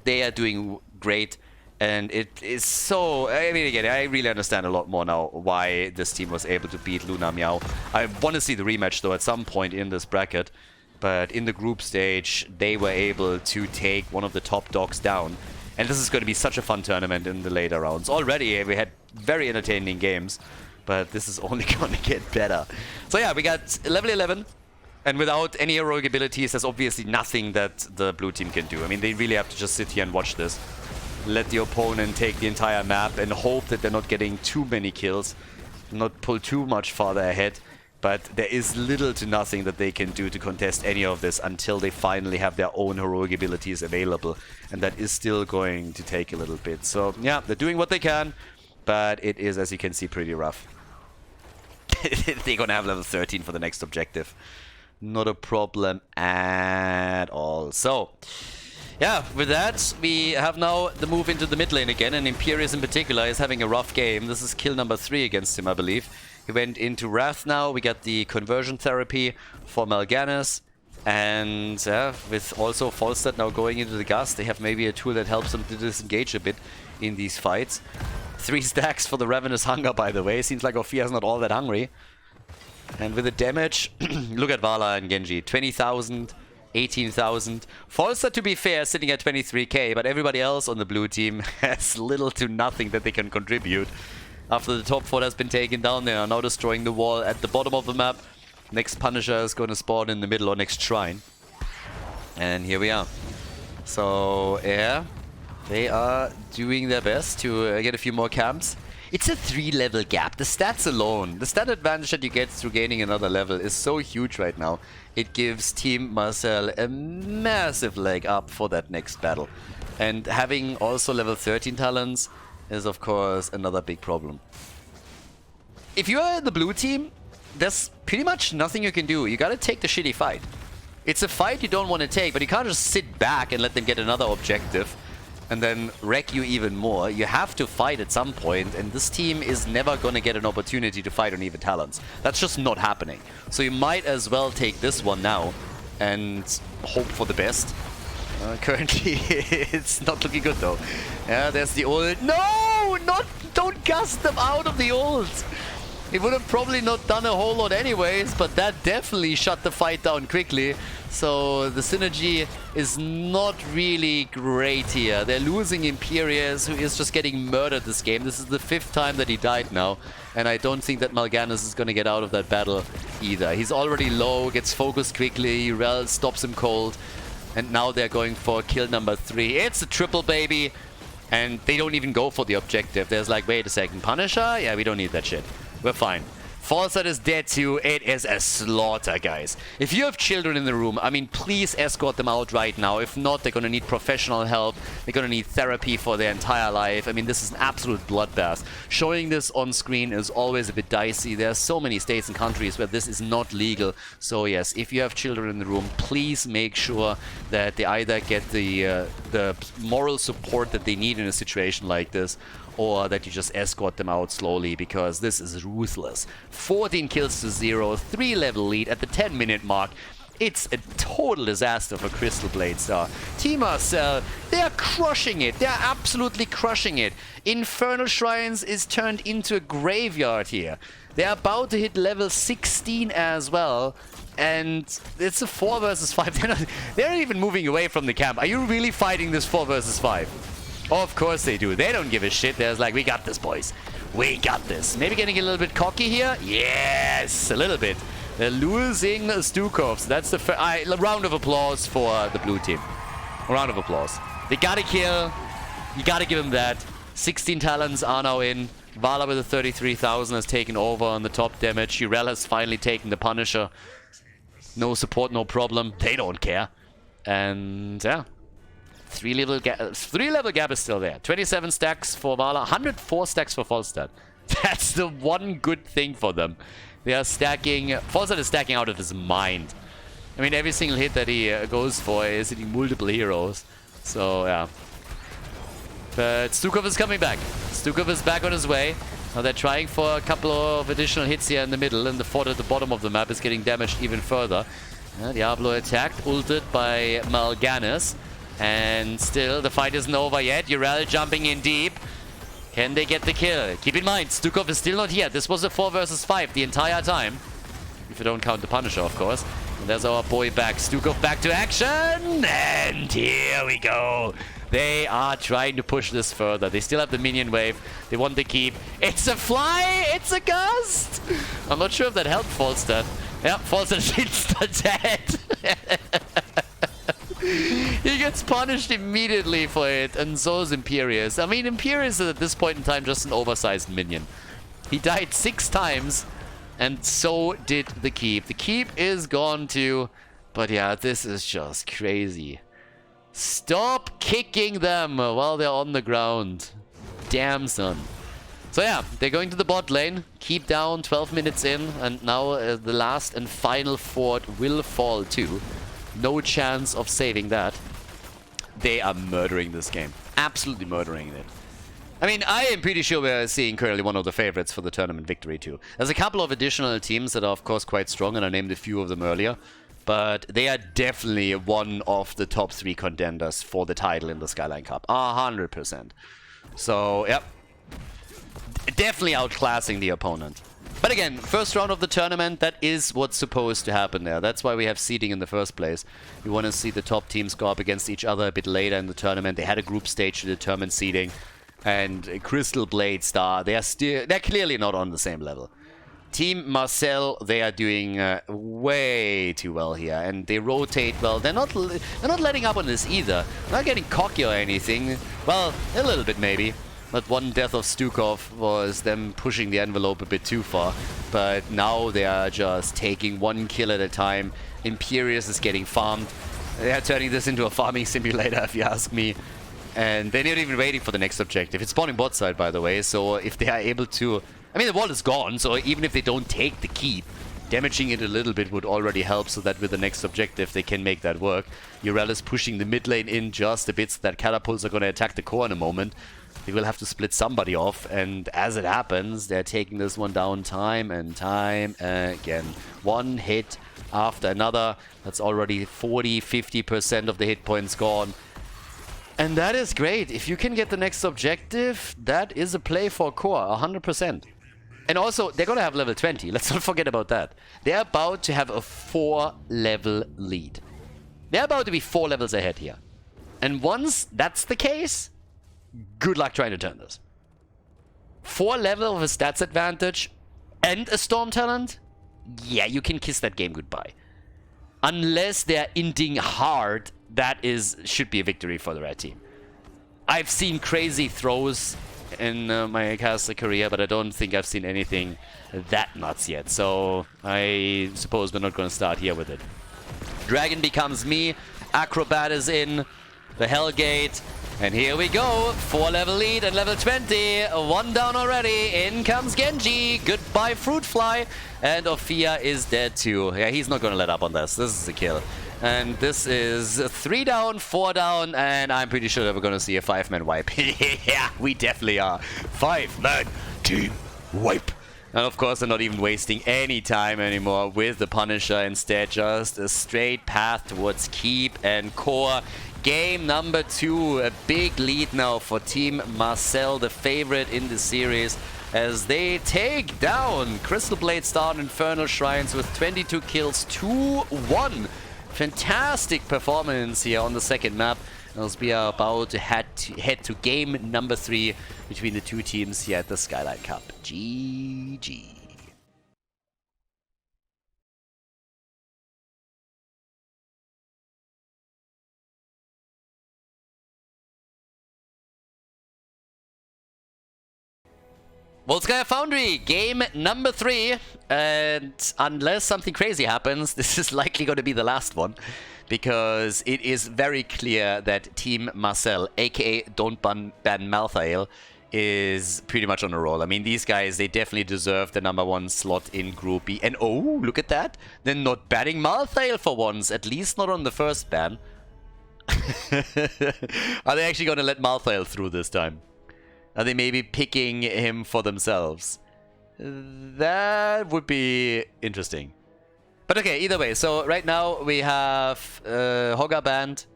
They are doing great. And it is so... I mean, again, I really understand a lot more now why this team was able to beat Luna Meow. I want to see the rematch, though, at some point in this bracket. But in the group stage, they were able to take one of the top dogs down. And this is going to be such a fun tournament in the later rounds. Already, we had very entertaining games. But this is only going to get better. So yeah, we got level 11. And without any heroic abilities, there's obviously nothing that the blue team can do. I mean, they really have to just sit here and watch this. Let the opponent take the entire map and hope that they're not getting too many kills, not pull too much farther ahead. But there is little to nothing that they can do to contest any of this until they finally have their own heroic abilities available. And that is still going to take a little bit. So yeah, they're doing what they can, but it is, as you can see, pretty rough. They're gonna have level 13 for the next objective. Not a problem at all. So yeah, with that, we have now the move into the mid lane again, and Imperius in particular is having a rough game. This is kill number 3 against him, I believe. He went into Wrath now. We got the conversion therapy for Mal'Ganis, and with also Falstad now going into the Gust, they have maybe a tool that helps them to disengage a bit in these fights. 3 stacks for the Ravenous Hunger, by the way. Seems like Ophia is not all that hungry. And with the damage, look at Vala and Genji. 20,000. 18,000. Falstad, to be fair, sitting at 23k, but everybody else on the blue team has little to nothing that they can contribute. After the top 4 has been taken down, they are now destroying the wall at the bottom of the map. Next Punisher is going to spawn in the middle, or next Shrine. And here we are. So, yeah, they are doing their best to get a few more camps. It's a 3-level gap. The stats alone, the stat advantage that you get through gaining another level is so huge right now. It gives Team Marcel a massive leg up for that next battle. And having also level 13 talents is, of course, another big problem. If you are the blue team, there's pretty much nothing you can do. You gotta take the shitty fight. It's a fight you don't want to take, but you can't just sit back and let them get another objective and then wreck you even more. You have to fight at some point, and this team is never gonna get an opportunity to fight on even talents. That's just not happening. So you might as well take this one now and hope for the best. Currently, it's not looking good though. Yeah, there's the ult. No! Don't gust them out of the ult! It would have probably not done a whole lot anyways, but that definitely shut the fight down quickly. So the synergy is not really great here. They're losing Imperius, who is just getting murdered this game. This is the 5th time that he died now. And I don't think that Mal'Ganis is going to get out of that battle either. He's already low, gets focused quickly, Rel stops him cold. And now they're going for kill number 3. It's a triple, baby. And they don't even go for the objective. There's like, wait a second, Punisher? Yeah, we don't need that shit. We're fine. Falstad is dead too. It is a slaughter, guys. If you have children in the room, I mean, please escort them out right now. If not, they're going to need professional help. They're going to need therapy for their entire life. I mean, this is an absolute bloodbath. Showing this on screen is always a bit dicey. There are so many states and countries where this is not legal. So yes, if you have children in the room, please make sure that they either get the moral support that they need in a situation like this, or that you just escort them out slowly, because this is ruthless. 14 kills to 0, 3-level lead at the 10-minute mark. It's a total disaster for Crystal Blade Star. Team Marcel, they are crushing it. They are absolutely crushing it. Infernal Shrines is turned into a graveyard here. They are about to hit level 16 as well. And it's a 4 versus 5. They're not even moving away from the camp. Are you really fighting this 4 versus 5? Oh, of course they do. They don't give a shit. They're like, we got this, boys. We got this. Maybe getting a little bit cocky here? Yes, a little bit. They're losing Stukovs. That's the a round of applause for the blue team. A round of applause. They got a kill. You got to give them that. 16 talents are now in. Vala with the 33,000 has taken over on the top damage. Urel has finally taken the Punisher. No support, no problem. They don't care. And yeah. 3-level gap is still there. 27 stacks for Vala, 104 stacks for Falstad. That's the one good thing for them. They are stacking. Falstad is stacking out of his mind. I mean, every single hit that he goes for is hitting multiple heroes. So, yeah. But Stukov is coming back. Stukov is back on his way. Now they're trying for a couple of additional hits here in the middle, and the fort at the bottom of the map is getting damaged even further. Diablo attacked, ulted by Mal'Ganis. And still, the fight isn't over yet. Urel jumping in deep. Can they get the kill? Keep in mind, Stukov is still not here. This was a 4 versus 5 the entire time. If you don't count the Punisher, of course. And there's our boy back. Stukov back to action. And here we go. They are trying to push this further. They still have the minion wave. They want the keep. It's a fly. It's a gust. I'm not sure if that helped Falstad. Yeah, Falstad insta-dead. He gets punished immediately for it, and so is Imperius. I mean, Imperius is at this point in time just an oversized minion. He died 6 times, and so did the keep. The keep is gone too, but yeah, this is just crazy. Stop kicking them while they're on the ground. Damn, son. So yeah, they're going to the bot lane. Keep down, 12 minutes in, and now the last and final fort will fall too. No chance of saving that. They are murdering this game. Absolutely murdering it. I mean, I am pretty sure we're seeing currently one of the favorites for the tournament victory too. There's a couple of additional teams that are of course quite strong, and I named a few of them earlier. But they are definitely one of the top 3 contenders for the title in the Skyline Cup. 100%. So, yep. Definitely outclassing the opponent. But again, first round of the tournament, that is what's supposed to happen there. That's why we have seeding in the first place. We want to see the top teams go up against each other a bit later in the tournament. They had a group stage to determine seeding. And Crystal Blade Star, they're clearly not on the same level. Team Marcel, they are doing way too well here, and they rotate well. They're not letting up on this either. They're not getting cocky or anything. Well, a little bit maybe. But one death of Stukov was them pushing the envelope a bit too far. But now they are just taking 1 kill at a time. Imperius is getting farmed. They are turning this into a farming simulator, if you ask me. And they're not even waiting for the next objective. It's spawning bot side, by the way, so if they are able to... I mean, the wall is gone, so even if they don't take the keep, damaging it a little bit would already help, so that with the next objective they can make that work. Urel is pushing the mid lane in just a bit, so that catapults are going to attack the core in a moment. They will have to split somebody off, and as it happens, they're taking this one down time and time again. One hit after another. That's already 40-50% of the hit points gone. And that is great. If you can get the next objective, that is a play for core, 100%. And also, they're going to have level 20. Let's not forget about that. They're about to have a 4-level lead. They're about to be 4 levels ahead here. And once that's the case, good luck trying to turn this. 4 level of a stats advantage and a storm talent? Yeah, you can kiss that game goodbye. Unless they're inting hard, that should be a victory for the red team. I've seen crazy throws in my caster career, but I don't think I've seen anything that nuts yet. So I suppose we're not going to start here with it. Dragon becomes me. Acrobat is in. The Hellgate. And here we go. 4-level lead and level 20. 1 down already. In comes Genji. Goodbye, Fruit Fly. And Ophia is dead too. Yeah, he's not going to let up on this. This is a kill. And this is 3 down, 4 down, and I'm pretty sure that we're going to see a 5-man wipe. Yeah, we definitely are. 5-man team wipe. And of course, they're not even wasting any time anymore with the Punisher. Instead, just a straight path towards keep and core. Game number 2, a big lead now for Team Marcel, the favorite in the series, as they take down Crystal Blade Star and Infernal Shrines with 22 kills, 2-1. Fantastic performance here on the second map, as we are about to head to game number 3 between the 2 teams here at the Skyline Cup. GG. Volskaya Foundry, game number 3, and unless something crazy happens, this is likely going to be the last one, because it is very clear that Team Marcel, aka Don't Ban Malthael, is pretty much on a roll. I mean, these guys, they definitely deserve the number 1 slot in Group B, and oh, look at that, they're not banning Malthael for once, at least not on the first ban. Are they actually going to let Malthael through this time? Are they maybe picking him for themselves? That would be interesting. But okay, either way. So right now we have Hogger banned.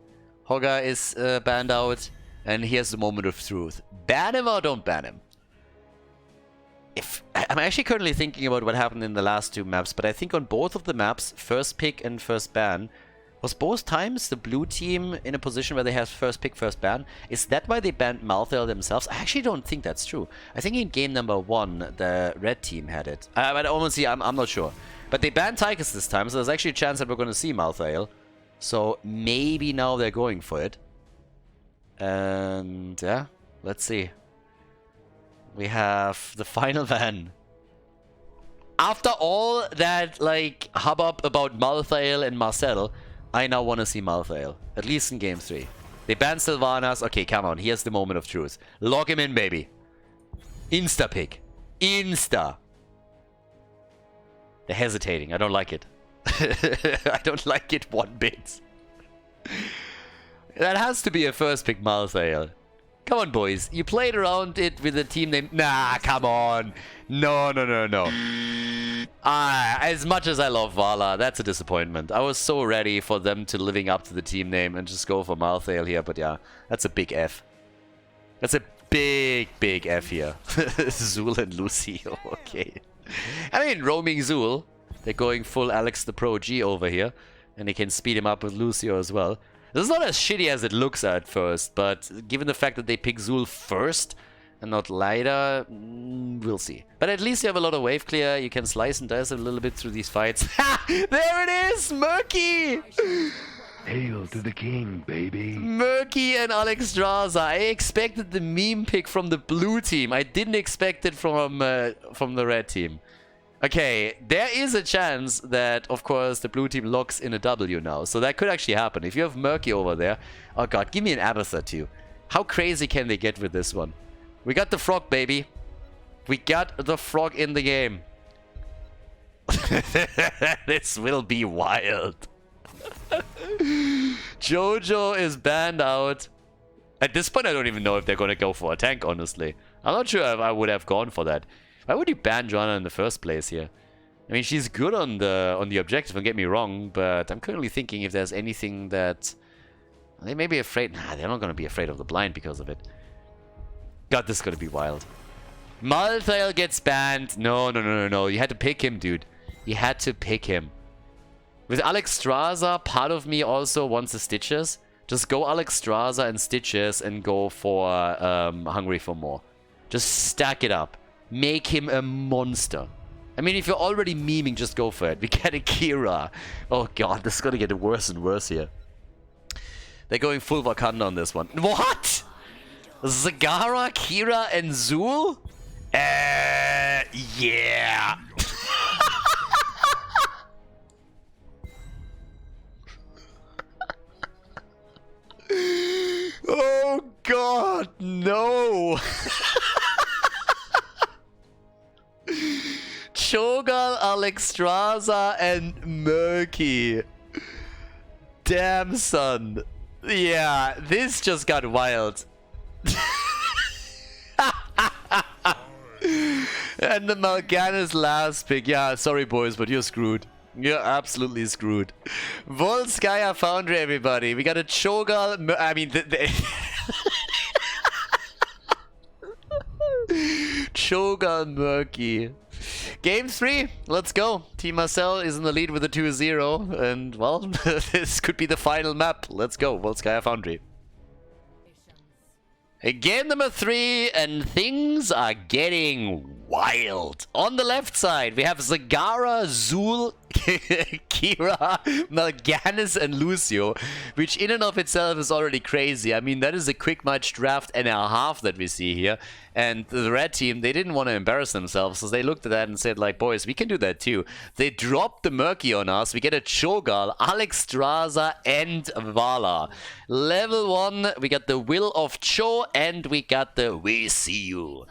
Hogga is banned out, and here's the moment of truth. Ban him or don't ban him? I'm actually currently thinking about what happened in the last 2 maps, but I think on both of the maps, first pick and first ban, was both times the blue team in a position where they have first pick, first ban? Is that why they banned Malthael themselves? I actually don't think that's true. I think in game number 1, the red team had it. But honestly, I'm not sure. But they banned Tychus this time, so there's actually a chance that we're going to see Malthael. So maybe now they're going for it. And yeah, let's see. We have the final ban. After all that, like, hubbub about Malthael and Marcel, I now want to see Malthael. At least in game 3. They banned Sylvanas. Okay, come on. Here's the moment of truth. Log him in, baby. Insta pick. Insta. They're hesitating. I don't like it. I don't like it one bit. That has to be a first pick Malthael. Come on, boys. You played around it with a team name. Nah, come on. No. As much as I love Vala, that's a disappointment. I was so ready for them to living up to the team name and just go for Malthael here, but yeah, that's a big F. That's a big F here. Zul and Lucio, okay. I mean, roaming Zul. They're going full Alex the Pro G over here, and they can speed him up with Lucio as well. This is not as shitty as it looks at first, but given the fact that they pick Zul first and not Lida, we'll see. But at least you have a lot of wave clear. You can slice and dice a little bit through these fights. Ha! There it is! Murky! Hail to the king, baby. Murky and Alexstrasza. I expected the meme pick from the blue team. I didn't expect it from the red team. Okay, there is a chance that, of course, the blue team locks in a W now. So that could actually happen. If you have Murky over there... Oh god, give me an Abathur too. How crazy can they get with this one? We got the frog, baby. We got the frog in the game. This will be wild. Jojo is banned out. At this point, I don't even know if they're going to go for a tank, honestly. I'm not sure if I would have gone for that. Why would you ban Joanna in the first place here? I mean, she's good on the objective, don't get me wrong, but I'm currently thinking if there's anything that... They may be afraid... Nah, they're not going to be afraid of the blind because of it. God, this is going to be wild. Malthael gets banned. No. You had to pick him, dude. You had to pick him. With Alexstrasza, part of me also wants the Stitches. Just go Alexstrasza and Stitches and go for Hungry for More. Just stack it up. Make him a monster. I mean, if you're already memeing, just go for it. We get a Kira. Oh god, this is gonna get worse and worse here. They're going full Wakanda on this one. What? Zagara, Kira, and Zul? Yeah. Oh god, no. Cho'Gall, Alexstrasza, and Murky. Damn, son. Yeah, this just got wild. And the Mal'Ganis last pick. Yeah, sorry boys, but you're screwed. You're absolutely screwed. Volskaya Foundry, everybody. We got a Cho'Gall... I mean... Cho'Gall Murky. Game 3, let's go. Team Marcel is in the lead with a 2-0. And, well, this could be the final map. Let's go, Volskaya Foundry. Game number 3, and things are getting wild. On the left side, we have Zagara, Zul, Kira, Mal'Ganis, and Lucio, which in and of itself is already crazy. I mean, that is a quick match draft and a half that we see here. And the red team, they didn't want to embarrass themselves, so they looked at that and said, like, boys, we can do that too. They dropped the Murky on us. We get a Cho'Gall, Alexstrasza, and Vala. Level 1, we got the Will of Cho, and we got the We See You.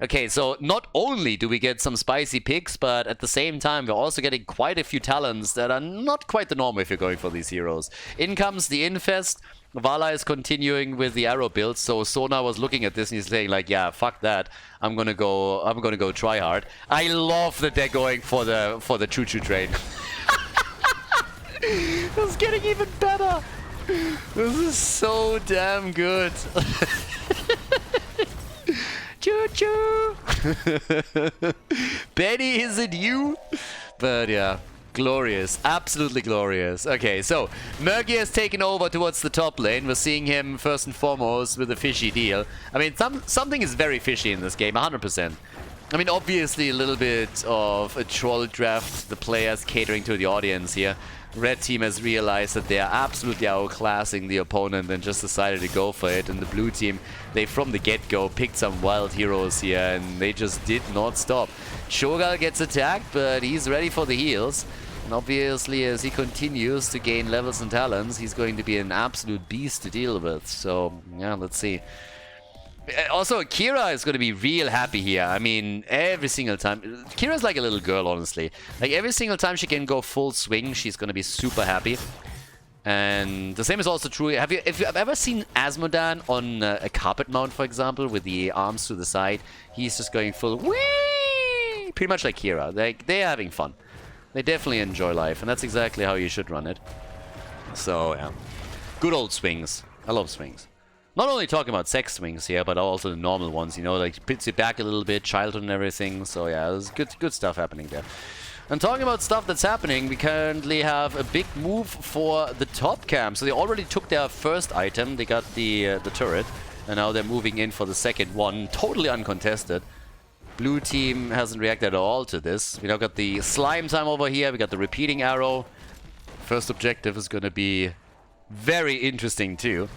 Okay, so not only do we get some spicy picks, but at the same time, we're also getting quite a few talents that are not quite the norm if you're going for these heroes. In comes the Infest. Vala is continuing with the arrow build, so Sona was looking at this and he's saying like, yeah, fuck that. I'm gonna go try hard. I love that they're going for the choo-choo train. It's getting even better. This is so damn good. Choo choo. Benny, is it you? But yeah, glorious, absolutely glorious. Okay, so Murky has taken over towards the top lane. We're seeing him first and foremost with a fishy deal. I mean, something is very fishy in this game, 100%. I mean, obviously a little bit of a troll draft, the players catering to the audience here. Red team has realized that they are absolutely outclassing the opponent and just decided to go for it. And the blue team, they from the get-go picked some wild heroes here and they just did not stop. Shogal gets attacked, but he's ready for the heals. And obviously, as he continues to gain levels and talents, he's going to be an absolute beast to deal with. So, yeah, let's see. Also, Kira is going to be real happy here. I mean, every single time... Kira's like a little girl, honestly. Like, every single time she can go full swing, she's going to be super happy. And the same is also true... If you've ever seen Asmodan on a carpet mount, for example, with the arms to the side, he's just going full... Whee! Pretty much like Kira. They're having fun. They definitely enjoy life, and that's exactly how you should run it. So, yeah. Good old swings. I love swings. Not only talking about sex swings here, but also the normal ones, you know, like puts you back a little bit, childhood and everything. So yeah, there's good stuff happening there. And talking about stuff that's happening, we currently have a big move for the top camp. So they already took their first item, they got the turret, and now they're moving in for the second one, totally uncontested. Blue team hasn't reacted at all to this. We now got the slime time over here, we got the repeating arrow. First objective is gonna be very interesting too.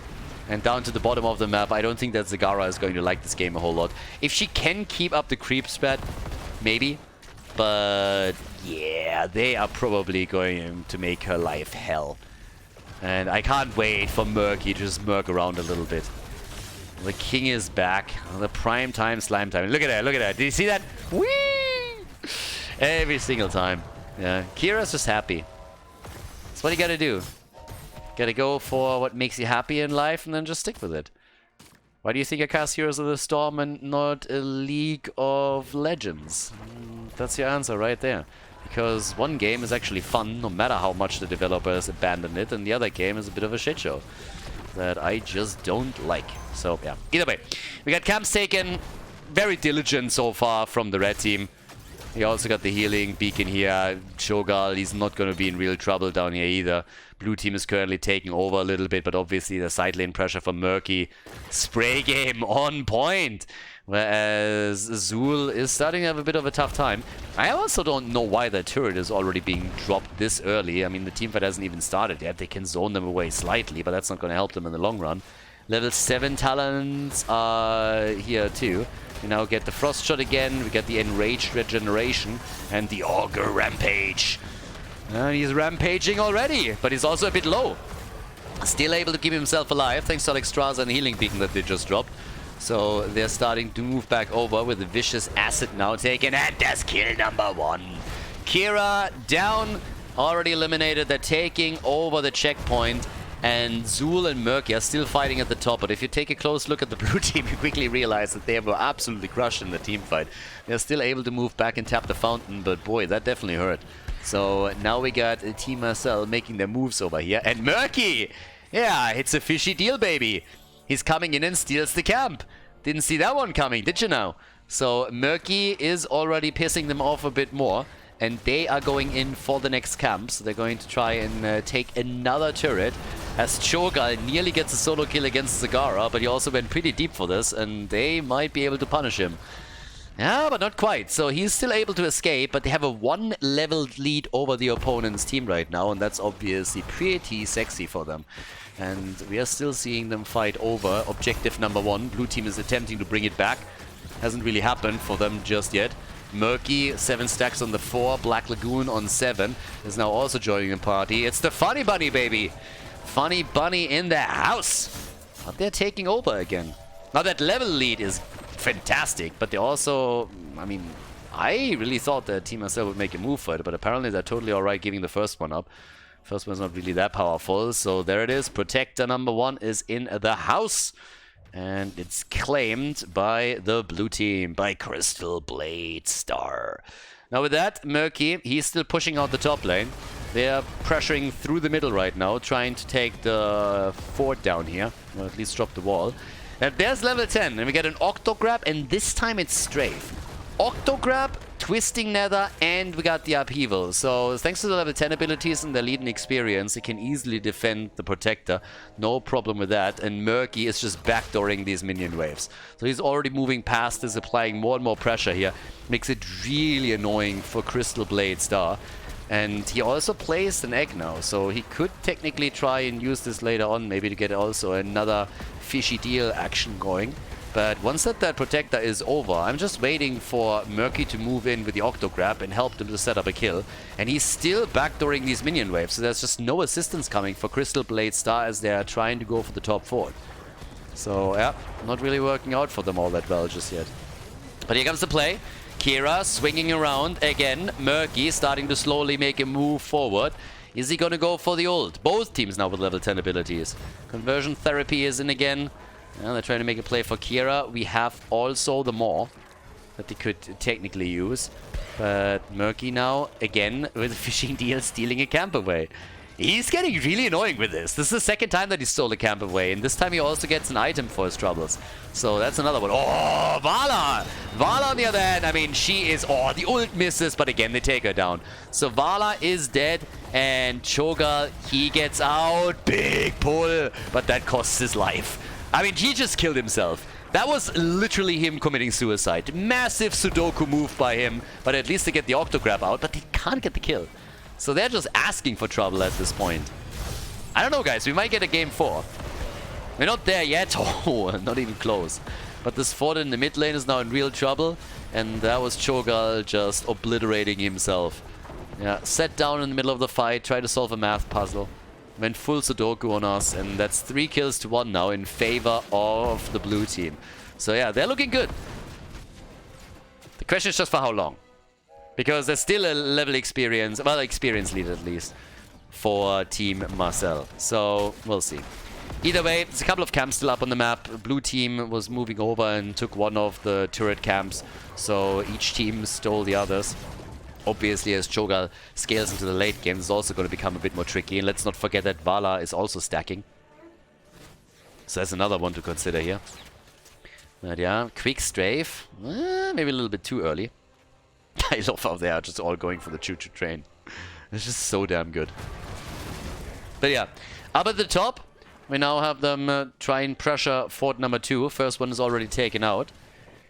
And down to the bottom of the map, I don't think that Zagara is going to like this game a whole lot. If she can keep up the creep spread, maybe. But yeah, they are probably going to make her life hell. And I can't wait for Murky to just murk around a little bit. The king is back. The prime time, slime time. Look at that, look at that. Did you see that? Whee! Every single time. Yeah, Kira's just happy. That's what you gotta do. Gotta go for what makes you happy in life and then just stick with it. Why do you think I cast Heroes of the Storm and not a League of Legends? That's your answer right there. Because one game is actually fun, no matter how much the developers abandon it, and the other game is a bit of a shit show that I just don't like. So, yeah. Either way, we got camps taken. Very diligent so far from the red team. We also got the healing beacon here. Shogal, he's not going to be in real trouble down here either. Blue team is currently taking over a little bit, but obviously the side lane pressure for Murky. Spray game on point. Whereas Zul is starting to have a bit of a tough time. I also don't know why the turret is already being dropped this early. I mean, the teamfight hasn't even started yet. They can zone them away slightly, but that's not going to help them in the long run. Level 7 talents are here too. We now get the Frost Shot again, we get the Enraged Regeneration, and the Augur Rampage. He's rampaging already, but he's also a bit low. Still able to keep himself alive, thanks to Alexstrasza and Healing Beacon that they just dropped. So they're starting to move back over with the Vicious Acid now taken, and that's kill number 1. Kira down, already eliminated, they're taking over the checkpoint. And Zul and Murky are still fighting at the top, but if you take a close look at the blue team, you quickly realize that they were absolutely crushed in the team fight. They're still able to move back and tap the fountain, but boy, that definitely hurt. So now we got Team Marcel making their moves over here, and Murky! Yeah, it's a fishy deal, baby. He's coming in and steals the camp. Didn't see that one coming, did you now? So Murky is already pissing them off a bit more. And they are going in for the next camp. So they're going to try and take another turret. As Shogal nearly gets a solo kill against Zagara, but he also went pretty deep for this, and they might be able to punish him. Yeah, but not quite. So he's still able to escape, but they have a 1-level lead over the opponent's team right now, and that's obviously pretty sexy for them. And we are still seeing them fight over objective number 1. Blue team is attempting to bring it back. Hasn't really happened for them just yet. Murky, 7 stacks on the 4, Black Lagoon on 7, is now also joining the party. It's the Funny Bunny, baby! Funny Bunny in the house! But they're taking over again. Now that level lead is fantastic, but they also, I mean, I really thought that Team Marcel would make a move for it, but apparently they're totally alright giving the first one up. First one's not really that powerful, so there it is. Protector number 1 is in the house. And it's claimed by the blue team, by Crystal Blade Star. Now with that, Murky, he's still pushing out the top lane. They're pressuring through the middle right now, trying to take the fort down here, or at least drop the wall. And there's level 10, and we get an Octo Grab, and this time it's Strafe. Octo Grab, Twisting Nether, and we got the Upheaval. So thanks to the level 10 abilities and the lead and experience, it can easily defend the Protector. No problem with that. And Murky is just backdooring these minion waves. So he's already moving past this, applying more and more pressure here. Makes it really annoying for Crystal Blade Star. And he also plays an egg now, so he could technically try and use this later on, maybe to get also another fishy deal action going. But once that Protector is over, I'm just waiting for Murky to move in with the Octo Grab and help them to set up a kill. And he's still backdooring these minion waves, so there's just no assistance coming for Crystal Blade Star as they're trying to go for the top fort. So yeah, not really working out for them all that well just yet. But here comes the play. Kira swinging around again. Murky starting to slowly make a move forward. Is he going to go for the ult? Both teams now with level 10 abilities. Conversion Therapy is in again. They're trying to make a play for Kira. We have also the Maw that they could technically use. But Murky now, again, with a fishing deal, stealing a camp away. He's getting really annoying with this. This is the second time that he stole a camp away, and this time he also gets an item for his troubles. So that's another one. Oh, Vala! Vala on the other hand, I mean, she is... Oh, the ult misses, but again, they take her down. So Vala is dead, and Cho'Gall, he gets out. Big pull, but that costs his life. I mean, he just killed himself. That was literally him committing suicide. Massive Sudoku move by him, but at least they get the Octo Grab out, but they can't get the kill. So they're just asking for trouble at this point. I don't know, guys. We might get a game 4. We're not there yet. Oh, not even close. But this fort in the mid lane is now in real trouble. And that was Cho'Gall just obliterating himself. Yeah, sat down in the middle of the fight, tried to solve a math puzzle. Went full Sudoku on us. And that's 3 kills to 1 now in favor of the blue team. So yeah, they're looking good. The question is just for how long. Because there's still a level experience, well, experience lead at least, for Team Marcel. So, we'll see. Either way, there's a couple of camps still up on the map. Blue team was moving over and took one of the turret camps. So, each team stole the others. Obviously, as Cho'Gall scales into the late game, it's also going to become a bit more tricky. And let's not forget that Vala is also stacking. So, that's another one to consider here. But yeah, quick strafe. Maybe a little bit too early. I love how they are just all going for the choo-choo train. It's just so damn good. But yeah, up at the top, we now have them try and pressure fort number 2. First one is already taken out.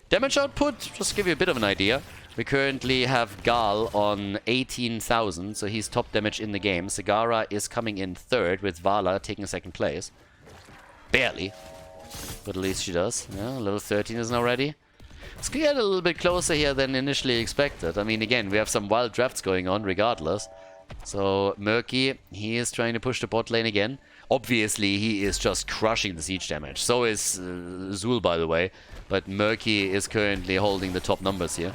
Damage output, just to give you a bit of an idea. We currently have Gal on 18,000, so he's top damage in the game. Sagara is coming in 3rd with Vala taking 2nd place. Barely. But at least she does. Yeah, level 13 is now ready. Let's get a little bit closer here than initially expected. I mean, again, we have some wild drafts going on regardless. So, Murky, he is trying to push the bot lane again. Obviously, he is just crushing the siege damage. So is Zul, by the way. But Murky is currently holding the top numbers here.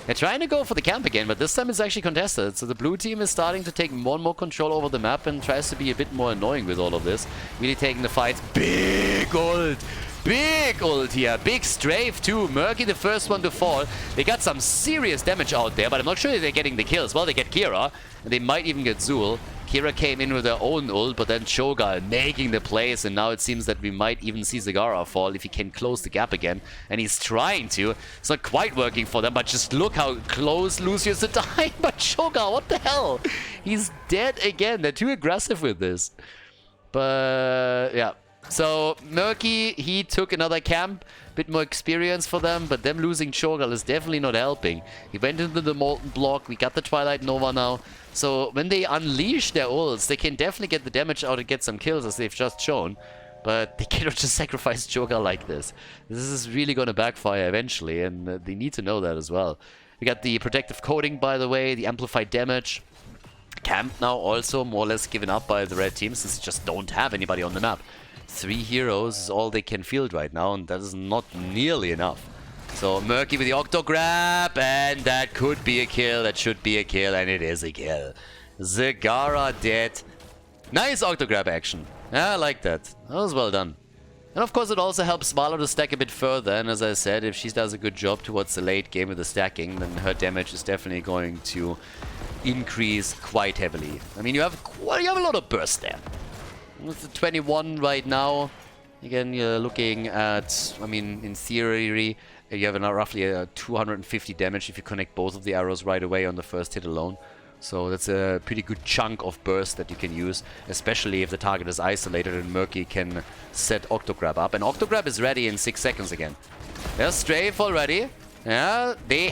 They're trying to go for the camp again, but this time it's actually contested. So the blue team is starting to take more and more control over the map and tries to be a bit more annoying with all of this. Really taking the fights. Big ult! Big ult here. Big strafe too. Murky the first one to fall. They got some serious damage out there, but I'm not sure if they're getting the kills. Well, they get Kira, and they might even get Zul. Kira came in with her own ult, but then Cho'Gall making the plays, and now it seems that we might even see Zagara fall if he can close the gap again. And he's trying to. It's not quite working for them, but just look how close Lucius is dying. But Cho'Gall, what the hell? He's dead again. They're too aggressive with this. But yeah. So, Murky, he took another camp, bit more experience for them, but them losing Cho'Gall is definitely not helping. He went into the Molten Block, we got the Twilight Nova now, so when they unleash their ults, they can definitely get the damage out and get some kills, as they've just shown, but they cannot just sacrifice Cho'Gall like this. This is really going to backfire eventually, and they need to know that as well. We got the Protective Coating, by the way, the Amplified Damage. Camp now also more or less given up by the red team, since they just don't have anybody on the map. 3 heroes is all they can field right now, and that is not nearly enough. So Murky with the Octo Grab, and that could be a kill, that should be a kill, and it is a kill. Zagara dead. Nice Octo Grab action. Yeah, I like that. That was well done. And of course it also helps Valo to stack a bit further, and as I said, if she does a good job towards the late game with the stacking, then her damage is definitely going to increase quite heavily. I mean, you have a lot of burst there. With the 21 right now, again, you're looking at, I mean, in theory, you have roughly 250 damage if you connect both of the arrows right away on the first hit alone. So that's a pretty good chunk of burst that you can use, especially if the target is isolated and Murky can set Octograb up. And Octograb is ready in 6 seconds again. There's Strafe already. Yeah, they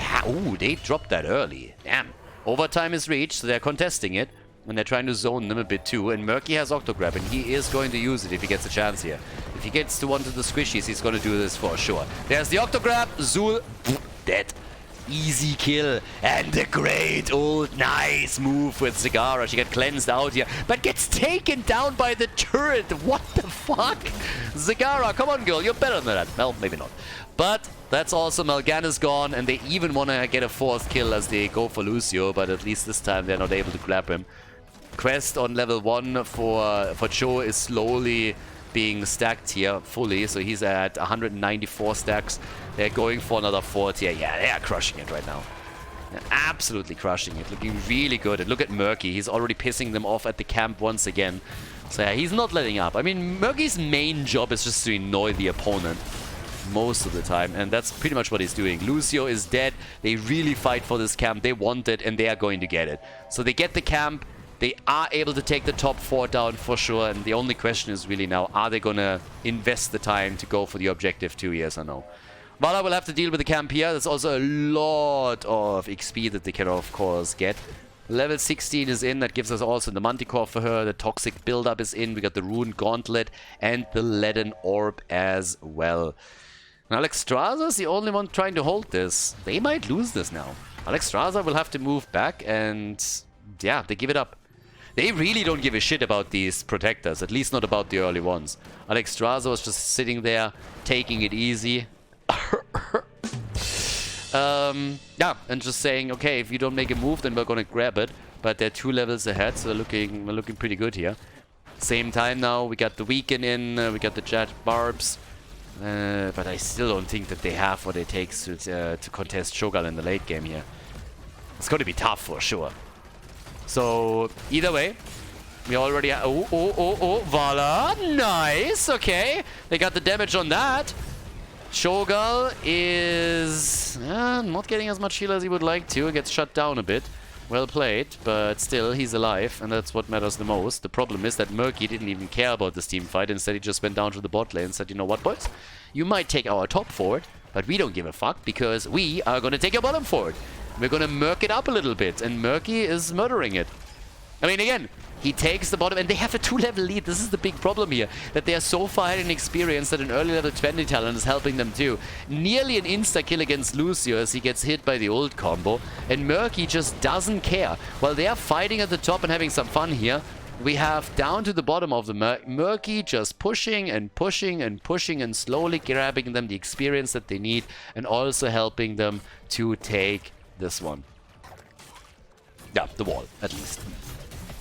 dropped that early. Damn. Overtime is reached, so they're contesting it. And they're trying to zone them a bit too. And Murky has Octograb, and he is going to use it if he gets a chance here. If he gets to one of the squishies, he's going to do this for sure. There's the Octograb. Zul, dead. Easy kill. And the great old nice move with Zagara. She got cleansed out here, but gets taken down by the turret. What the fuck? Zagara, come on, girl. You're better than that. Well, maybe not. But that's also Malgan is gone, and they even want to get a 4th kill as they go for Lucio, but at least this time they're not able to grab him. Quest on level 1 for Cho is slowly being stacked here fully, so he's at 194 stacks. They're going for another 40. Yeah, they are crushing it right now. They're absolutely crushing it, looking really good. And look at Murky, he's already pissing them off at the camp once again. So yeah, he's not letting up. I mean, Murky's main job is just to annoy the opponent most of the time, and that's pretty much what he's doing. Lucio is dead. They really fight for this camp. They want it, and they are going to get it. So they get the camp. They are able to take the top 4 down for sure, and the only question is really now, are they going to invest the time to go for the objective 2, yes or no? Vala will have to deal with the camp here. There's also a lot of XP that they can, of course, get. Level 16 is in. That gives us also the Manticore for her. The Toxic Buildup is in. We got the Rune Gauntlet and the Leaden Orb as well. And Alexstrasza is the only one trying to hold this. They might lose this now. Alexstrasza will have to move back, and yeah, they give it up. They really don't give a shit about these protectors, at least not about the early ones. Alexstrasza was just sitting there, taking it easy. Yeah, and just saying, okay, if you don't make a move, then we're gonna grab it. But they're 2 levels ahead, so we're looking pretty good here. Same time now, we got the Weaken in, we got the Jet Barbs. But I still don't think that they have what it takes to contest Shogal in the late game here. It's going to be tough for sure. So, either way, we already have... Oh, Vala. Nice, okay. They got the damage on that. Shogal is not getting as much heal as he would like to. Gets shut down a bit. Well played, but still, he's alive, and that's what matters the most. The problem is that Murky didn't even care about this team fight. Instead, he just went down to the bot lane and said, you know what, boys? You might take our top forward, but we don't give a fuck, because we are going to take your bottom forward. We're going to Murk it up a little bit, and Murky is murdering it. I mean, again, he takes the bottom, and they have a 2-level lead. This is the big problem here, that they are so far ahead in experience that an early level 20 talent is helping them too. Nearly an insta-kill against Lucio as he gets hit by the ult combo, and Murky just doesn't care. While they are fighting at the top and having some fun here, we have down to the bottom of the Murky just pushing and pushing and pushing and slowly grabbing them the experience that they need, and also helping them to take this one. Yeah, the wall, at least.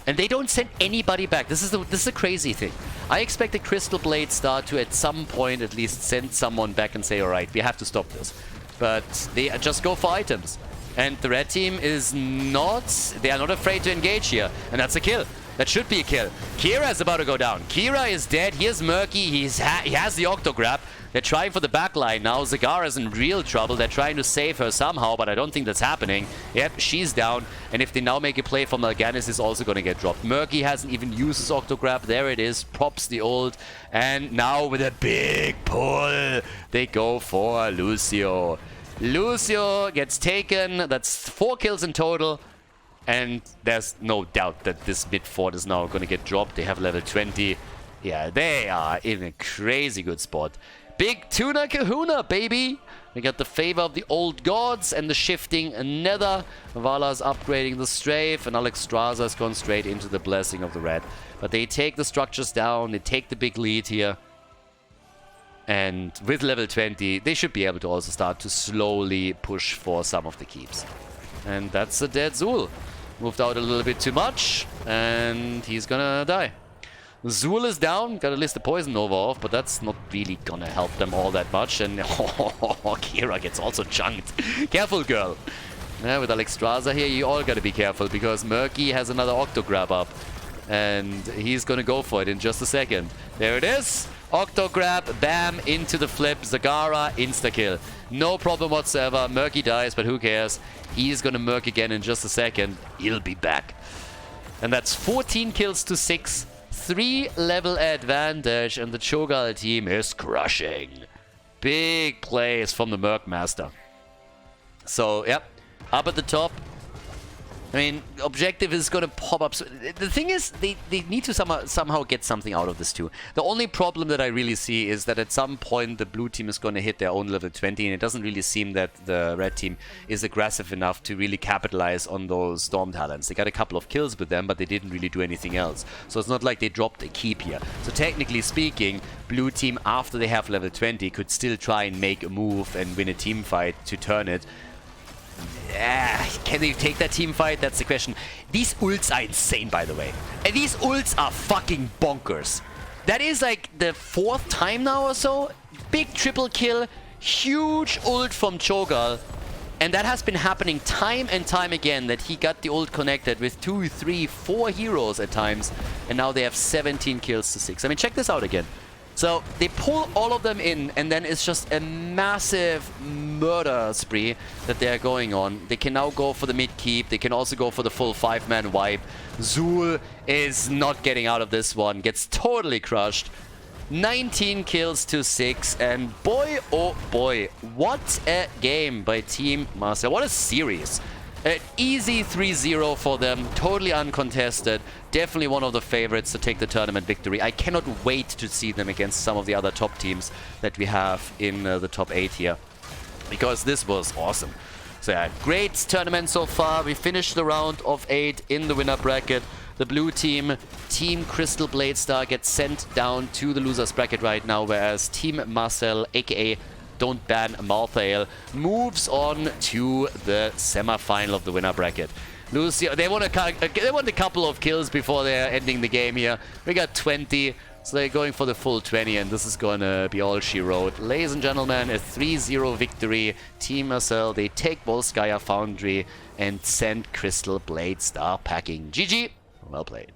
And they don't send anybody back. This is a crazy thing. I expect the Crystal Blade Star to at some point at least send someone back and say, alright, we have to stop this. But they just go for items. And the red team is not... They are not afraid to engage here. And that's a kill. That should be a kill. Kira is about to go down. Kira is dead. Here's Murky. He has the Octograb. They're trying for the backline now. Zagara is in real trouble. They're trying to save her somehow, but I don't think that's happening. Yep, she's down. And if they now make a play for Mal'Ganis, is also going to get dropped. Murky hasn't even used his Octograb. There it is. Pops the ult. And now with a big pull, they go for Lucio. Lucio gets taken. That's 4 kills in total. And there's no doubt that this mid fort is now going to get dropped. They have level 20. Yeah, they are in a crazy good spot. Big Tuna Kahuna, baby! We got the favor of the old gods and the shifting nether. Vala's upgrading the strafe, and Alexstrasza has gone straight into the blessing of the red. But they take the structures down, they take the big lead here. And with level 20, they should be able to also start to slowly push for some of the keeps. And that's a dead Zul. Moved out a little bit too much, and he's gonna die. Zul is down, got at least the Poison Nova off, but that's not really gonna help them all that much. And Kira gets also chunked. Careful, girl. Yeah, with Alexstrasza here, you all gotta be careful because Murky has another Octo grab up. And he's gonna go for it in just a second. There it is! Octo grab, bam, into the flip. Zagara, insta-kill. No problem whatsoever. Murky dies, but who cares? He's gonna Murk again in just a second. He'll be back. And that's 14 kills to 6. 3-level advantage, and the Cho'Gall team is crushing. Big plays from the Merc Master. So, yep, up at the top. I mean, objective is going to pop up. So the thing is, they need to somehow get something out of this too. The only problem that I really see is that at some point the blue team is going to hit their own level 20, and it doesn't really seem that the red team is aggressive enough to really capitalize on those Storm talents. They got a couple of kills with them, but they didn't really do anything else. So it's not like they dropped a keep here. So technically speaking, blue team, after they have level 20, could still try and make a move and win a team fight to turn it. Can they take that team fight? That's the question. These ults are insane, by the way. And these ults are fucking bonkers. That is like the 4th time now or so. Big triple kill, huge ult from Cho'Gall. And that has been happening time and time again, that he got the ult connected with 2, 3, 4 heroes at times. And now they have 17 kills to 6. I mean, check this out again. So they pull all of them in, and then it's just a massive murder spree that they're going on. They can now go for the mid keep. They can also go for the full 5-man wipe. Zul is not getting out of this one. Gets totally crushed. 19 kills to 6. And boy, oh boy, what a game by Team Master. What a series. An easy 3-0 for them, totally uncontested. Definitely one of the favorites to take the tournament victory. I cannot wait to see them against some of the other top teams that we have in the top 8 here, because this was awesome. So yeah, great tournament so far. We finished the round of 8 in the winner bracket. The blue team, Team Crystal Bladestar, gets sent down to the losers bracket right now, whereas Team Marcel, aka Don't Ban Malthael, moves on to the semi-final of the winner bracket. Lucio, they want a couple of kills before they're ending the game here. We got 20, so they're going for the full 20, and this is gonna be all she wrote. Ladies and gentlemen, a 3-0 victory. Team Marcel, they take Volskaya Foundry and send Crystal Bladestar packing. GG, well played.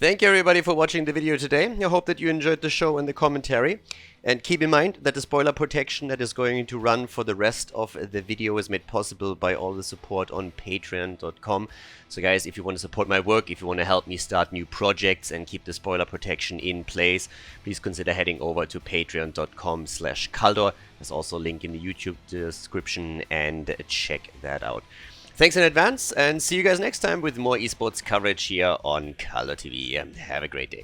Thank you everybody for watching the video today. I hope that you enjoyed the show and the commentary. And keep in mind that the spoiler protection that is going to run for the rest of the video is made possible by all the support on patreon.com. So guys, if you want to support my work, if you want to help me start new projects and keep the spoiler protection in place, please consider heading over to patreon.com/Khaldor. There's also a link in the YouTube description, and check that out. Thanks in advance, and see you guys next time with more esports coverage here on Khaldor TV. Have a great day.